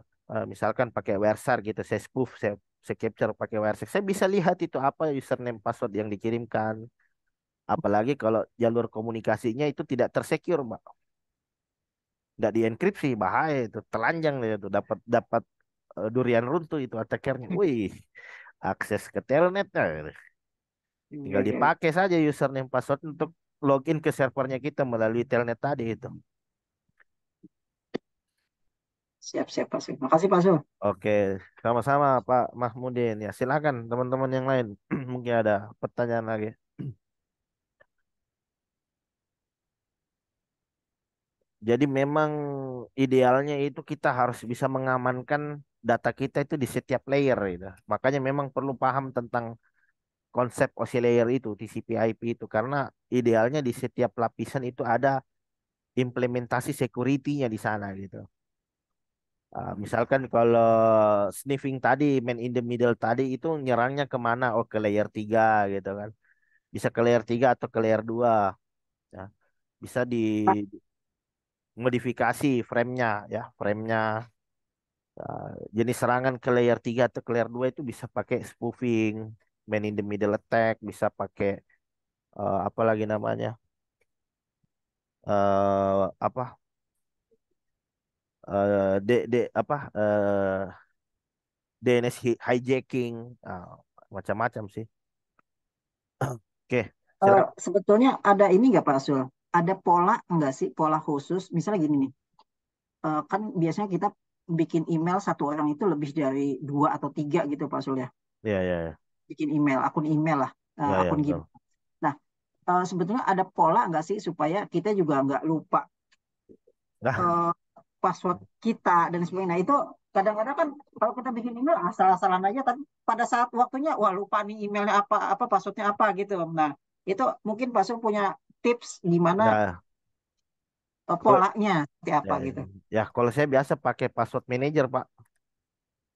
misalkan pakai WireShard gitu saya spoof saya capture pakai WireShard saya bisa lihat itu apa username password yang dikirimkan apalagi kalau jalur komunikasinya itu tidak tersecure Mbak nggak dienkripsi bahaya itu telanjang dia tuh dapat dapat durian runtuh itu attackernya. Wih, akses ke telnetnya Iya, tinggal iya, iya. dipakai saja username password untuk login ke servernya kita melalui telnet tadi itu. Siap, siap Pak Sul. Makasih Pak Sul. Oke, sama-sama Pak Mahmudin ya. Silakan teman-teman yang lain mungkin ada pertanyaan lagi. Jadi memang idealnya itu kita harus bisa mengamankan data kita itu di setiap layer gitu. Makanya memang perlu paham tentang konsep OSI layer itu, TCP/IP itu karena idealnya di setiap lapisan itu ada implementasi security-nya di sana gitu. Misalkan kalau sniffing tadi, man in the middle tadi itu nyerangnya kemana? Oh ke layer 3 gitu kan. Bisa ke layer 3 atau ke layer 2. Ya. Bisa Pak, dimodifikasi frame-nya ya, frame-nya. Jenis serangan ke layer 3 atau ke layer 2 itu bisa pakai spoofing, man in the middle attack, bisa pakai apa lagi namanya? Apa apa DNS hijacking macam-macam sih. Oke, silakan. sebetulnya ada ini nggak Pak Sul? Ada pola nggak sih, pola khusus? Misalnya gini nih, kan biasanya kita bikin email satu orang itu lebih dari dua atau tiga gitu Pak Sul ya. Ya, ya, ya, Bikin email, akun email lah, ya, ya akun betul. Gmail. Nah, sebetulnya ada pola nggak sih supaya kita juga nggak lupa Nah, eh, password kita dan sebagainya. Nah, itu kadang-kadang kan kalau kita bikin email asal-asalan aja, tapi pada saat waktunya, wah lupa nih emailnya apa, apa passwordnya apa gitu. Nah, itu mungkin Pak Sul punya tips gimana ya, kalau polanya seperti ya, apa ya, gitu. ya, kalau saya biasa pakai password manager, Pak.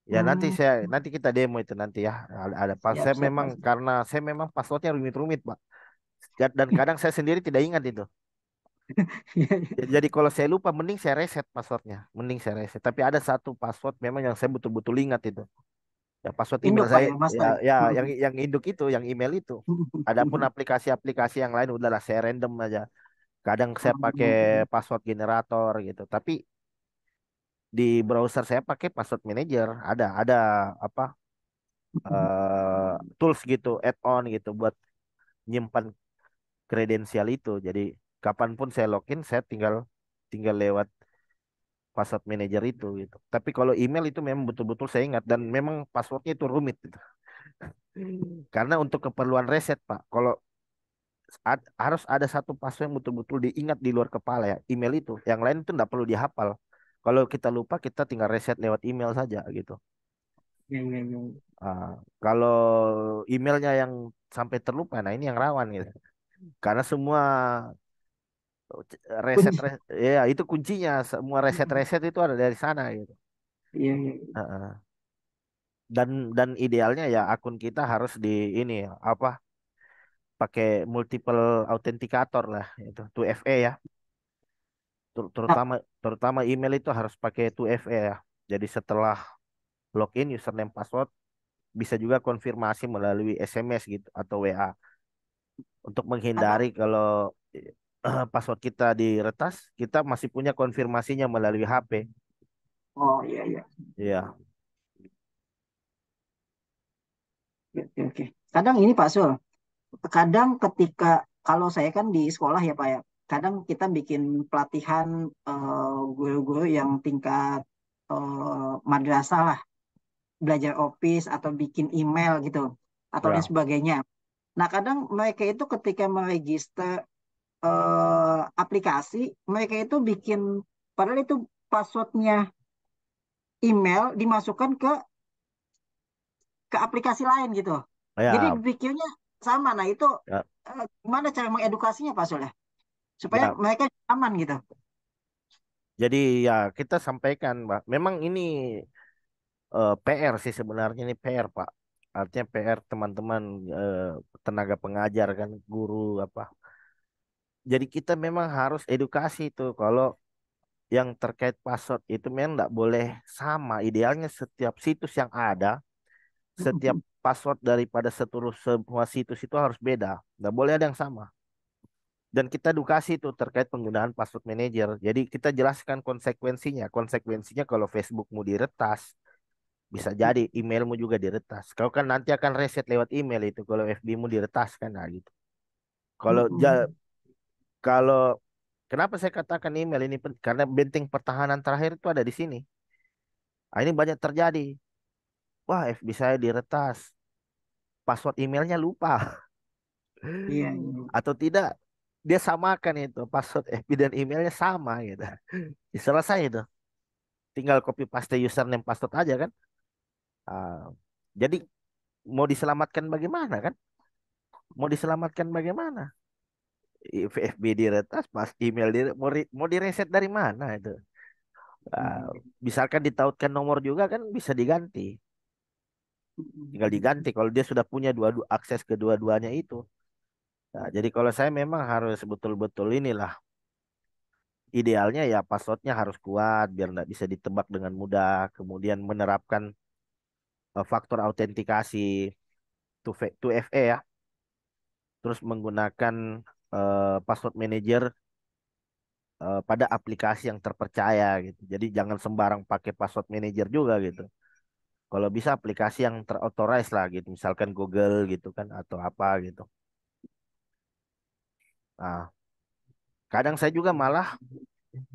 Ya Hmm, nanti kita demo itu nanti ya. Ada pas siap, saya siap, memang Pak Sul. karena saya memang passwordnya rumit-rumit, Pak. Dan kadang saya sendiri tidak ingat itu. Jadi kalau saya lupa, mending saya reset passwordnya. Mending saya reset. Tapi ada satu password memang yang saya betul-betul ingat itu. Ya, password email Induk Pak saya, ya, ya, master ya. ya yang induk itu, yang email itu. Adapun aplikasi-aplikasi yang lain udahlah saya random aja. Kadang saya pakai password generator gitu. Tapi di browser saya pakai password manager. Ada apa tools gitu, add-on gitu buat nyimpan kredensial itu. Jadi kapanpun saya login, saya tinggal tinggal lewat password manager itu gitu. Tapi kalau email itu memang betul-betul saya ingat dan memang passwordnya itu rumit gitu. Karena untuk keperluan reset, Pak. Kalau harus ada satu password yang betul-betul diingat di luar kepala ya, email itu. Yang lain itu nggak perlu dihafal. Kalau kita lupa, kita tinggal reset lewat email saja gitu. Iya, iya, iya. Ah, kalau emailnya yang sampai terlupa, nah ini yang rawan gitu. Karena semua Reset, Kunci. ya itu kuncinya. Semua reset-reset itu ada dari sana gitu. Iya, iya. Heeh. Dan idealnya ya akun kita harus di ini apa pakai multiple authenticator lah itu 2FA ya. Nah, Terutama terutama email itu harus pakai 2FA ya. Jadi setelah login username password bisa juga konfirmasi melalui SMS gitu atau WA untuk kadang, menghindari kalau password kita diretas, kita masih punya konfirmasinya melalui HP. oh iya, iya. Iya, Oke, oke, oke. Kadang ini Pak Sul, kadang ketika kalau saya kan di sekolah ya Pak ya, kadang kita bikin pelatihan guru-guru yang tingkat madrasah lah, belajar Office atau bikin email gitu atau lain ya, sebagainya. Nah, kadang mereka itu ketika meregister aplikasi, mereka itu bikin padahal itu passwordnya email dimasukkan ke aplikasi lain gitu. Jadi ya, pikirnya sama. Nah, itu ya, gimana cara mengedukasinya Pak Soleh? Supaya ya. mereka aman gitu. Jadi ya kita sampaikan, Pak. Memang ini PR sih sebenarnya ini PR, Pak. Artinya PR teman-teman eh, tenaga pengajar kan, guru apa. Jadi kita memang harus edukasi itu kalau yang terkait password itu memang nggak boleh sama. Idealnya setiap situs yang ada, setiap password daripada seluruh semua situs itu harus beda. Nggak boleh ada yang sama. Dan kita edukasi itu terkait penggunaan password manager. Jadi kita jelaskan konsekuensinya. Konsekuensinya kalau Facebookmu diretas, bisa jadi emailmu juga diretas. Kau kan nanti akan reset lewat email itu kalau FB-mu diretas kan, nah gitu. Kalau kalau kenapa saya katakan email ini penting? Karena benteng pertahanan terakhir itu ada di sini. Ah, ini banyak terjadi. Wah, FB saya diretas. Password emailnya lupa. Iya, iya. Atau tidak, dia samakan itu. Password FB dan emailnya sama gitu. Ya, selesai itu. Tinggal copy paste username password aja kan. Ah, jadi mau diselamatkan bagaimana kan? Mau diselamatkan bagaimana? FB diretas, pas email mau direset dari mana itu? Ah, misalkan ditautkan nomor juga kan bisa diganti. Tinggal diganti kalau dia sudah punya akses kedua-duanya itu. Nah, jadi kalau saya memang harus betul-betul inilah. Idealnya ya passwordnya harus kuat biar nggak bisa ditebak dengan mudah. Kemudian menerapkan faktor autentikasi 2FA ya. Terus menggunakan password manager pada aplikasi yang terpercaya gitu. Jadi jangan sembarang pakai password manager juga gitu. Kalau bisa aplikasi yang terauthorize lah gitu, misalkan Google gitu kan atau apa gitu. Nah, kadang saya juga malah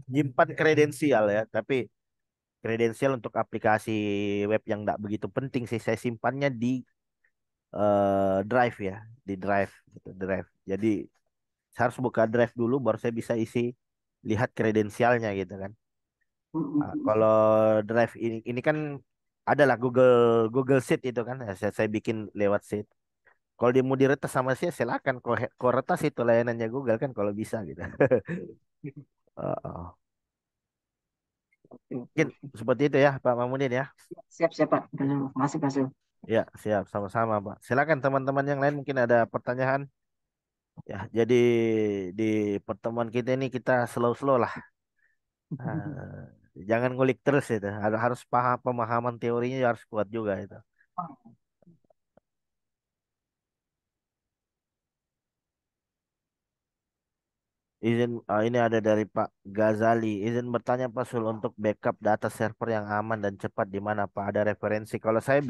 nyimpan kredensial ya, tapi kredensial untuk aplikasi web yang nggak begitu penting sih saya simpannya di Drive ya, di Drive gitu, Drive. Jadi saya harus buka Drive dulu baru saya bisa isi lihat kredensialnya gitu kan. Nah, kalau Drive ini kan adalah Google Google Sheet itu kan. Ya, saya bikin lewat Sheet. Kalau dia mau diretas sama saya silakan. Kau retas itu layanannya Google kan kalau bisa gitu. Oh. Mungkin seperti itu ya Pak Mamudin ya. Siap, siap Pak. Terima kasih Pak Sul. Ya siap sama-sama Pak. Silakan teman-teman yang lain mungkin ada pertanyaan. Ya jadi di pertemuan kita ini kita slow-slow lah. Ah, jangan ngulik terus itu. Harus paham pemahaman teorinya harus kuat juga itu. Ini ada dari Pak Ghazali. Izin bertanya Pak Sul untuk backup data server yang aman dan cepat di mana Pak? Ada referensi. Kalau saya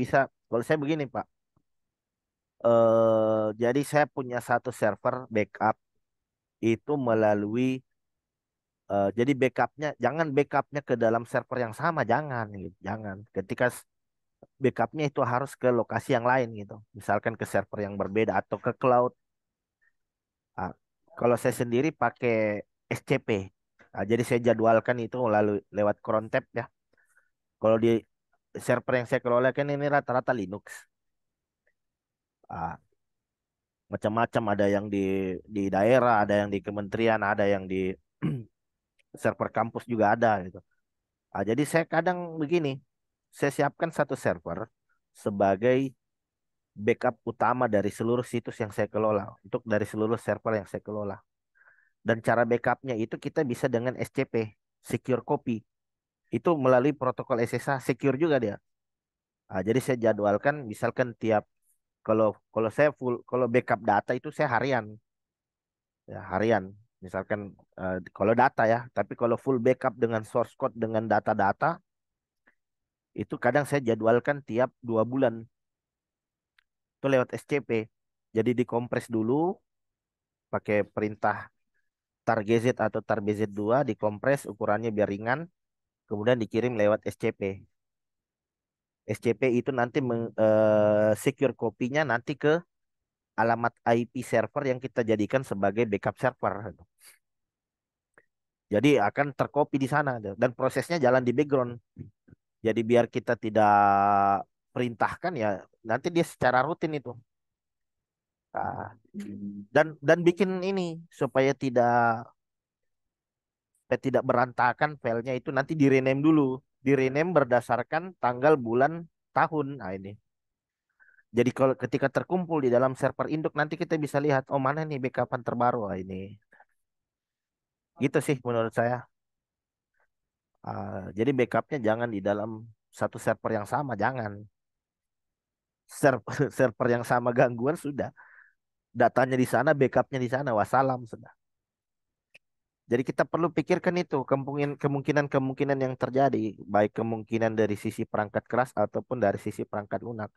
begini Pak. Jadi saya punya satu server backup itu melalui jadi jangan backupnya ke dalam server yang sama, jangan gitu, jangan. Ketika backupnya itu harus ke lokasi yang lain gitu, misalkan ke server yang berbeda atau ke cloud. Ah, kalau saya sendiri pakai SCP. Ah, jadi saya jadwalkan itu lalu lewat cron ya. Kalau di server yang saya kelola kan ini rata-rata Linux. Ah, macam-macam, ada yang di daerah, ada yang di kementerian, ada yang di server kampus juga ada gitu. Jadi saya kadang begini, saya siapkan satu server sebagai backup utama dari seluruh situs yang saya kelola, untuk dari seluruh server yang saya kelola. Dan cara backupnya itu kita bisa dengan SCP, Secure Copy. Itu melalui protokol SSH, secure juga dia. Jadi saya jadwalkan, misalkan tiap, kalau kalau saya full, kalau backup data itu saya harian, ya harian. Misalkan kalau data ya, tapi kalau full backup dengan source code dengan data-data itu kadang saya jadwalkan tiap 2 bulan. Itu lewat SCP. Jadi dikompres dulu pakai perintah targz atau tarbz2, dikompres ukurannya biar ringan, kemudian dikirim lewat SCP. SCP itu nanti secure kopinya nanti ke alamat IP server yang kita jadikan sebagai backup server. Jadi akan terkopi di sana dan prosesnya jalan di background. Jadi biar kita tidak perintahkan ya, nanti dia secara rutin itu. Nah, dan bikin ini supaya tidak berantakan filenya itu, nanti di rename dulu. Di rename berdasarkan tanggal, bulan, tahun. Nah ini. Jadi kalau ketika terkumpul di dalam server induk nanti kita bisa lihat, oh mana nih backupan terbaru. Nah, ini. Gitu sih menurut saya. Jadi backupnya jangan di dalam satu server yang sama, jangan. Server server yang sama gangguan sudah. Datanya di sana, backupnya di sana, wassalam sudah. Jadi kita perlu pikirkan itu kemungkinan-kemungkinan yang terjadi, baik kemungkinan dari sisi perangkat keras ataupun dari sisi perangkat lunak.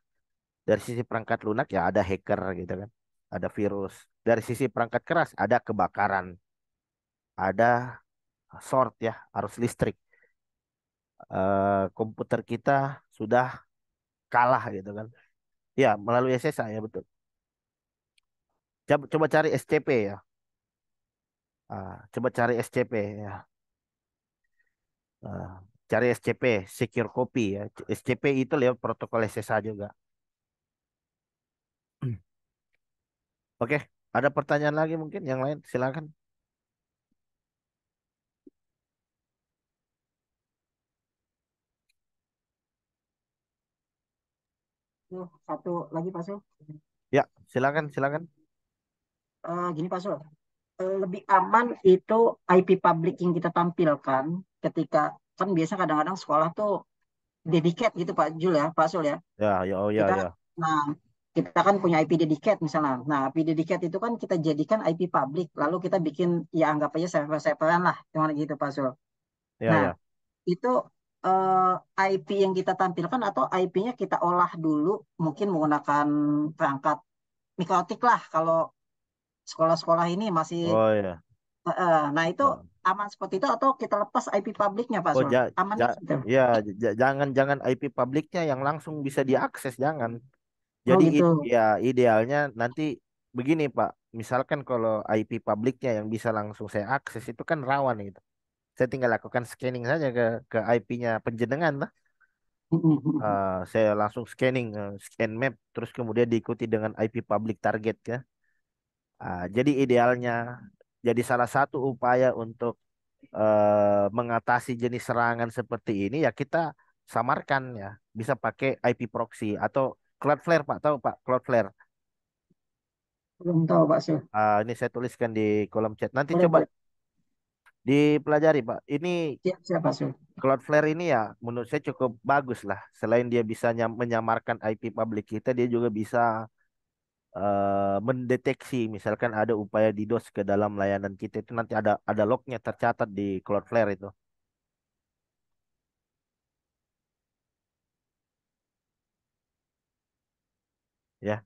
Dari sisi perangkat lunak ya ada hacker gitu kan, ada virus. Dari sisi perangkat keras ada kebakaran, ada short ya, arus listrik. Komputer kita sudah kalah gitu kan. Ya, melalui SSH ya betul. Coba cari SCP ya. Coba cari SCP ya. Ah, Cari SCP, secure copy ya. SCP itu lewat protokol SSH juga. Oke, ada pertanyaan lagi mungkin yang lain? Silakan. Tuh, satu lagi Pak Sul. Ya, silakan, silakan. Gini Pak Sul, lebih aman itu IP public yang kita tampilkan ketika kan biasa kadang-kadang sekolah tuh dedicate gitu Pak Jul ya, Pak Sul ya. Ya, ya, oh ya, Kita ya. nah kita kan punya IP dedicate misalnya. Nah, IP dedicate itu kan kita jadikan IP public, lalu kita bikin ya anggap aja server-serveran lah, gimana gitu Pak Sul. Ya, Nah, ya. itu eh, IP yang kita tampilkan atau IP-nya kita olah dulu mungkin menggunakan perangkat mikrotik lah kalau sekolah-sekolah ini masih Oh ya. nah itu Oh, aman seperti itu atau kita lepas IP publiknya Pak oh, Sul? Aman ja, gitu. ya, jangan jangan IP publiknya yang langsung bisa diakses, jangan. Oh Jadi gitu. ya idealnya nanti begini Pak. Misalkan kalau IP publiknya yang bisa langsung saya akses itu kan rawan itu. Saya tinggal lakukan scanning saja ke IP-nya penjenengan lah. Saya langsung scanning, scan map, terus kemudian diikuti dengan IP public target ya. Jadi idealnya, jadi salah satu upaya untuk mengatasi jenis serangan seperti ini ya kita samarkan ya, bisa pakai IP proxy atau Cloudflare Pak, tahu Pak Cloudflare? Belum tahu Pak Sul. Ini saya tuliskan di kolom chat. Nanti Boleh coba boleh. dipelajari Pak. Ini Siap siap Pak Sul. Cloudflare ini ya menurut saya cukup bagus lah. Selain dia bisa menyamarkan IP publik kita, dia juga bisa mendeteksi misalkan ada upaya DDoS ke dalam layanan kita, itu nanti ada lognya tercatat di Cloudflare itu ya.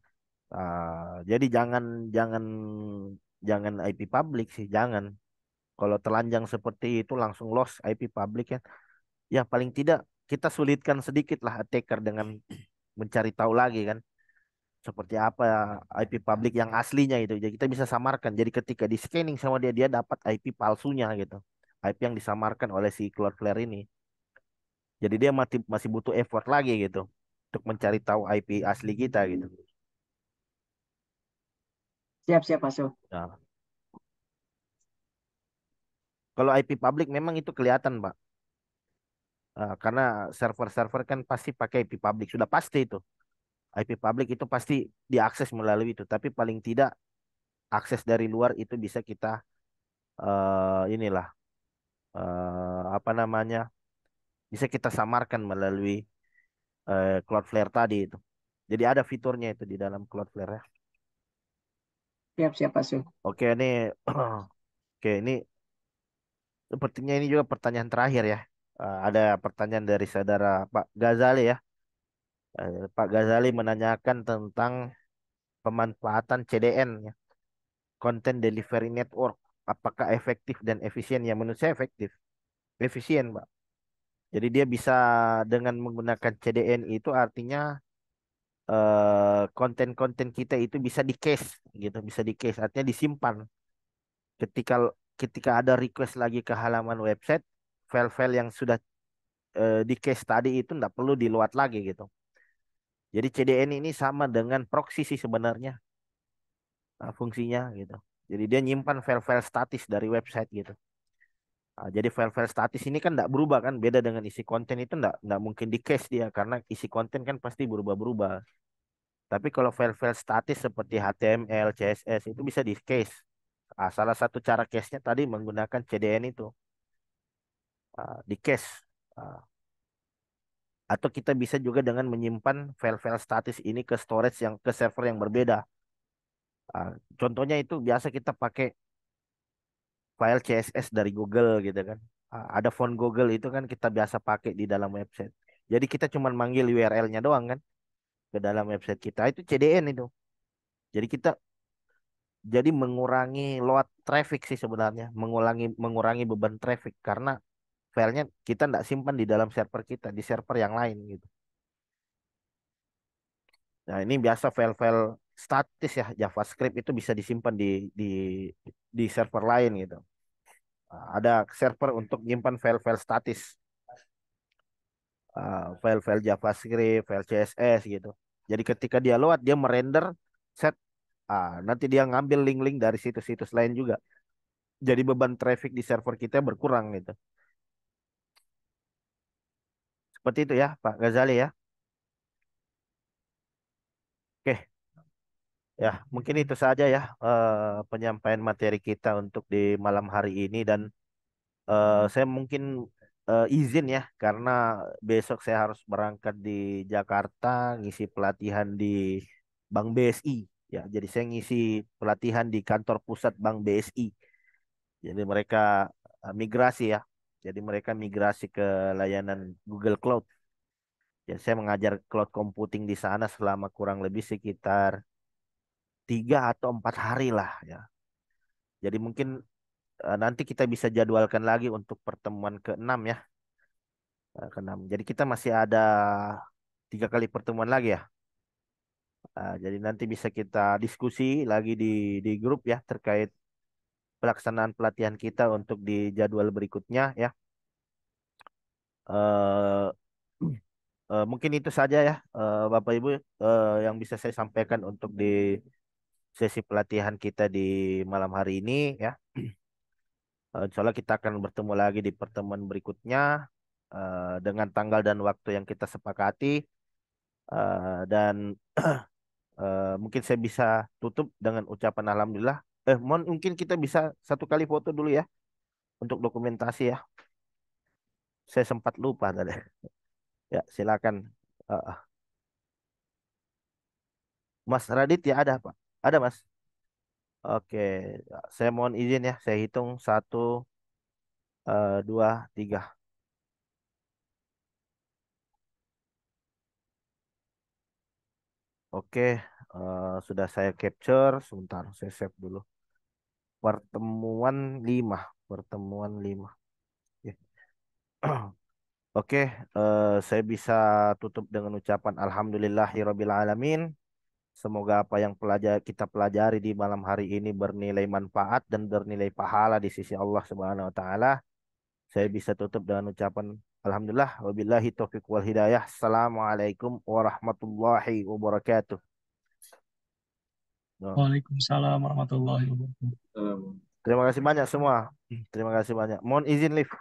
Jadi jangan jangan jangan IP publik sih, jangan. Kalau telanjang seperti itu langsung lost IP publik ya. Ya paling tidak kita sulitkan sedikit lah attacker dengan mencari tahu lagi kan seperti apa IP publik yang aslinya itu. Jadi kita bisa samarkan. Jadi ketika di scanning sama dia, dia dapat IP palsunya gitu. IP yang disamarkan oleh si Cloudflare ini. Jadi dia masih butuh effort lagi gitu untuk mencari tahu IP asli kita gitu. Siap, siap, Pak Sul. Nah, kalau IP public memang itu kelihatan, Pak. Karena server-server kan pasti pakai IP public, sudah pasti itu. IP public itu pasti diakses melalui itu, tapi paling tidak akses dari luar itu bisa kita inilah apa namanya? Bisa kita samarkan melalui Cloudflare tadi itu. Jadi ada fiturnya itu di dalam Cloudflare ya. Siap, siap, Pak Sul. Oke, ini oke, ini sepertinya ini juga pertanyaan terakhir ya. Ada pertanyaan dari saudara Pak Ghazali ya. Pak Ghazali menanyakan tentang pemanfaatan CDN ya, Content Delivery Network. Apakah efektif dan efisien? Ya menurut saya efektif, efisien, Pak. Jadi dia bisa dengan menggunakan CDN itu artinya konten-konten kita itu bisa di cache gitu, bisa di cache, artinya disimpan. Ketika ketika ada request lagi ke halaman website, file-file yang sudah di cache tadi itu nggak perlu diload lagi gitu. Jadi CDN ini sama dengan proxy sih sebenarnya fungsinya gitu. Jadi dia nyimpan file-file statis dari website gitu. Jadi file-file statis ini kan nggak berubah kan, beda dengan isi konten itu nggak mungkin di cache dia karena isi konten kan pasti berubah-berubah. Tapi kalau file-file statis seperti HTML, CSS itu bisa di cache. Salah satu cara cache-nya tadi menggunakan CDN itu di cache. Ah, atau kita bisa juga dengan menyimpan file-file statis ini ke storage yang ke server yang berbeda. Contohnya itu biasa kita pakai file CSS dari Google gitu kan. Ada font Google itu kan kita biasa pakai di dalam website. Jadi kita cuma manggil URL-nya doang kan ke dalam website kita itu CDN itu. Jadi kita jadi mengurangi load traffic sih sebenarnya, mengurangi beban traffic karena filenya kita nggak simpan di dalam server kita, di server yang lain gitu. Nah, ini biasa file-file statis ya, JavaScript itu bisa disimpan di di server lain gitu. Ada server untuk nyimpan file-file statis, file-file JavaScript, file CSS gitu. Jadi ketika dia load, dia merender set, nanti dia ngambil link-link dari situs-situs lain juga. Jadi beban traffic di server kita berkurang gitu. Seperti itu ya, Pak Ghazali ya. Oke, ya mungkin itu saja ya penyampaian materi kita untuk di malam hari ini dan saya mungkin izin ya karena besok saya harus berangkat di Jakarta ngisi pelatihan di Bank BSI ya. Jadi saya ngisi pelatihan di kantor pusat Bank BSI. Jadi mereka migrasi ya. Jadi mereka migrasi ke layanan Google Cloud. Jadi saya mengajar cloud computing di sana selama kurang lebih sekitar 3 atau 4 hari lah ya. Jadi mungkin nanti kita bisa jadwalkan lagi untuk pertemuan ke-6 ya. Ke-6. Jadi kita masih ada 3 kali pertemuan lagi ya. Jadi nanti bisa kita diskusi lagi di grup ya terkait pelaksanaan pelatihan kita untuk di jadwal berikutnya ya. Eh, mungkin itu saja ya Bapak Ibu yang bisa saya sampaikan untuk di sesi pelatihan kita di malam hari ini ya. Insya Allah kita akan bertemu lagi di pertemuan berikutnya dengan tanggal dan waktu yang kita sepakati. Dan mungkin saya bisa tutup dengan ucapan alhamdulillah. Mohon mungkin kita bisa 1 kali foto dulu ya untuk dokumentasi ya. Saya sempat lupa tadi. Ya, silakan. Eh, Mas Radit ya ada Pak? Ada Mas? Oke, saya mohon izin ya. Saya hitung 1, 2, 3. Oke, sudah saya capture. Sebentar, saya save dulu. Pertemuan 5. Pertemuan 5. Oke, Oke, saya bisa tutup dengan ucapan Alhamdulillahirabbil alamin. Semoga apa yang kita pelajari di malam hari ini bernilai manfaat dan bernilai pahala di sisi Allah Subhanahu wa taala. Saya bisa tutup dengan ucapan Alhamdulillah wabillahi taufiq wal hidayah. Assalamualaikum warahmatullahi wabarakatuh. No. Waalaikumsalam warahmatullahi wabarakatuh. Terima kasih banyak semua. Terima kasih banyak. Mohon izin live.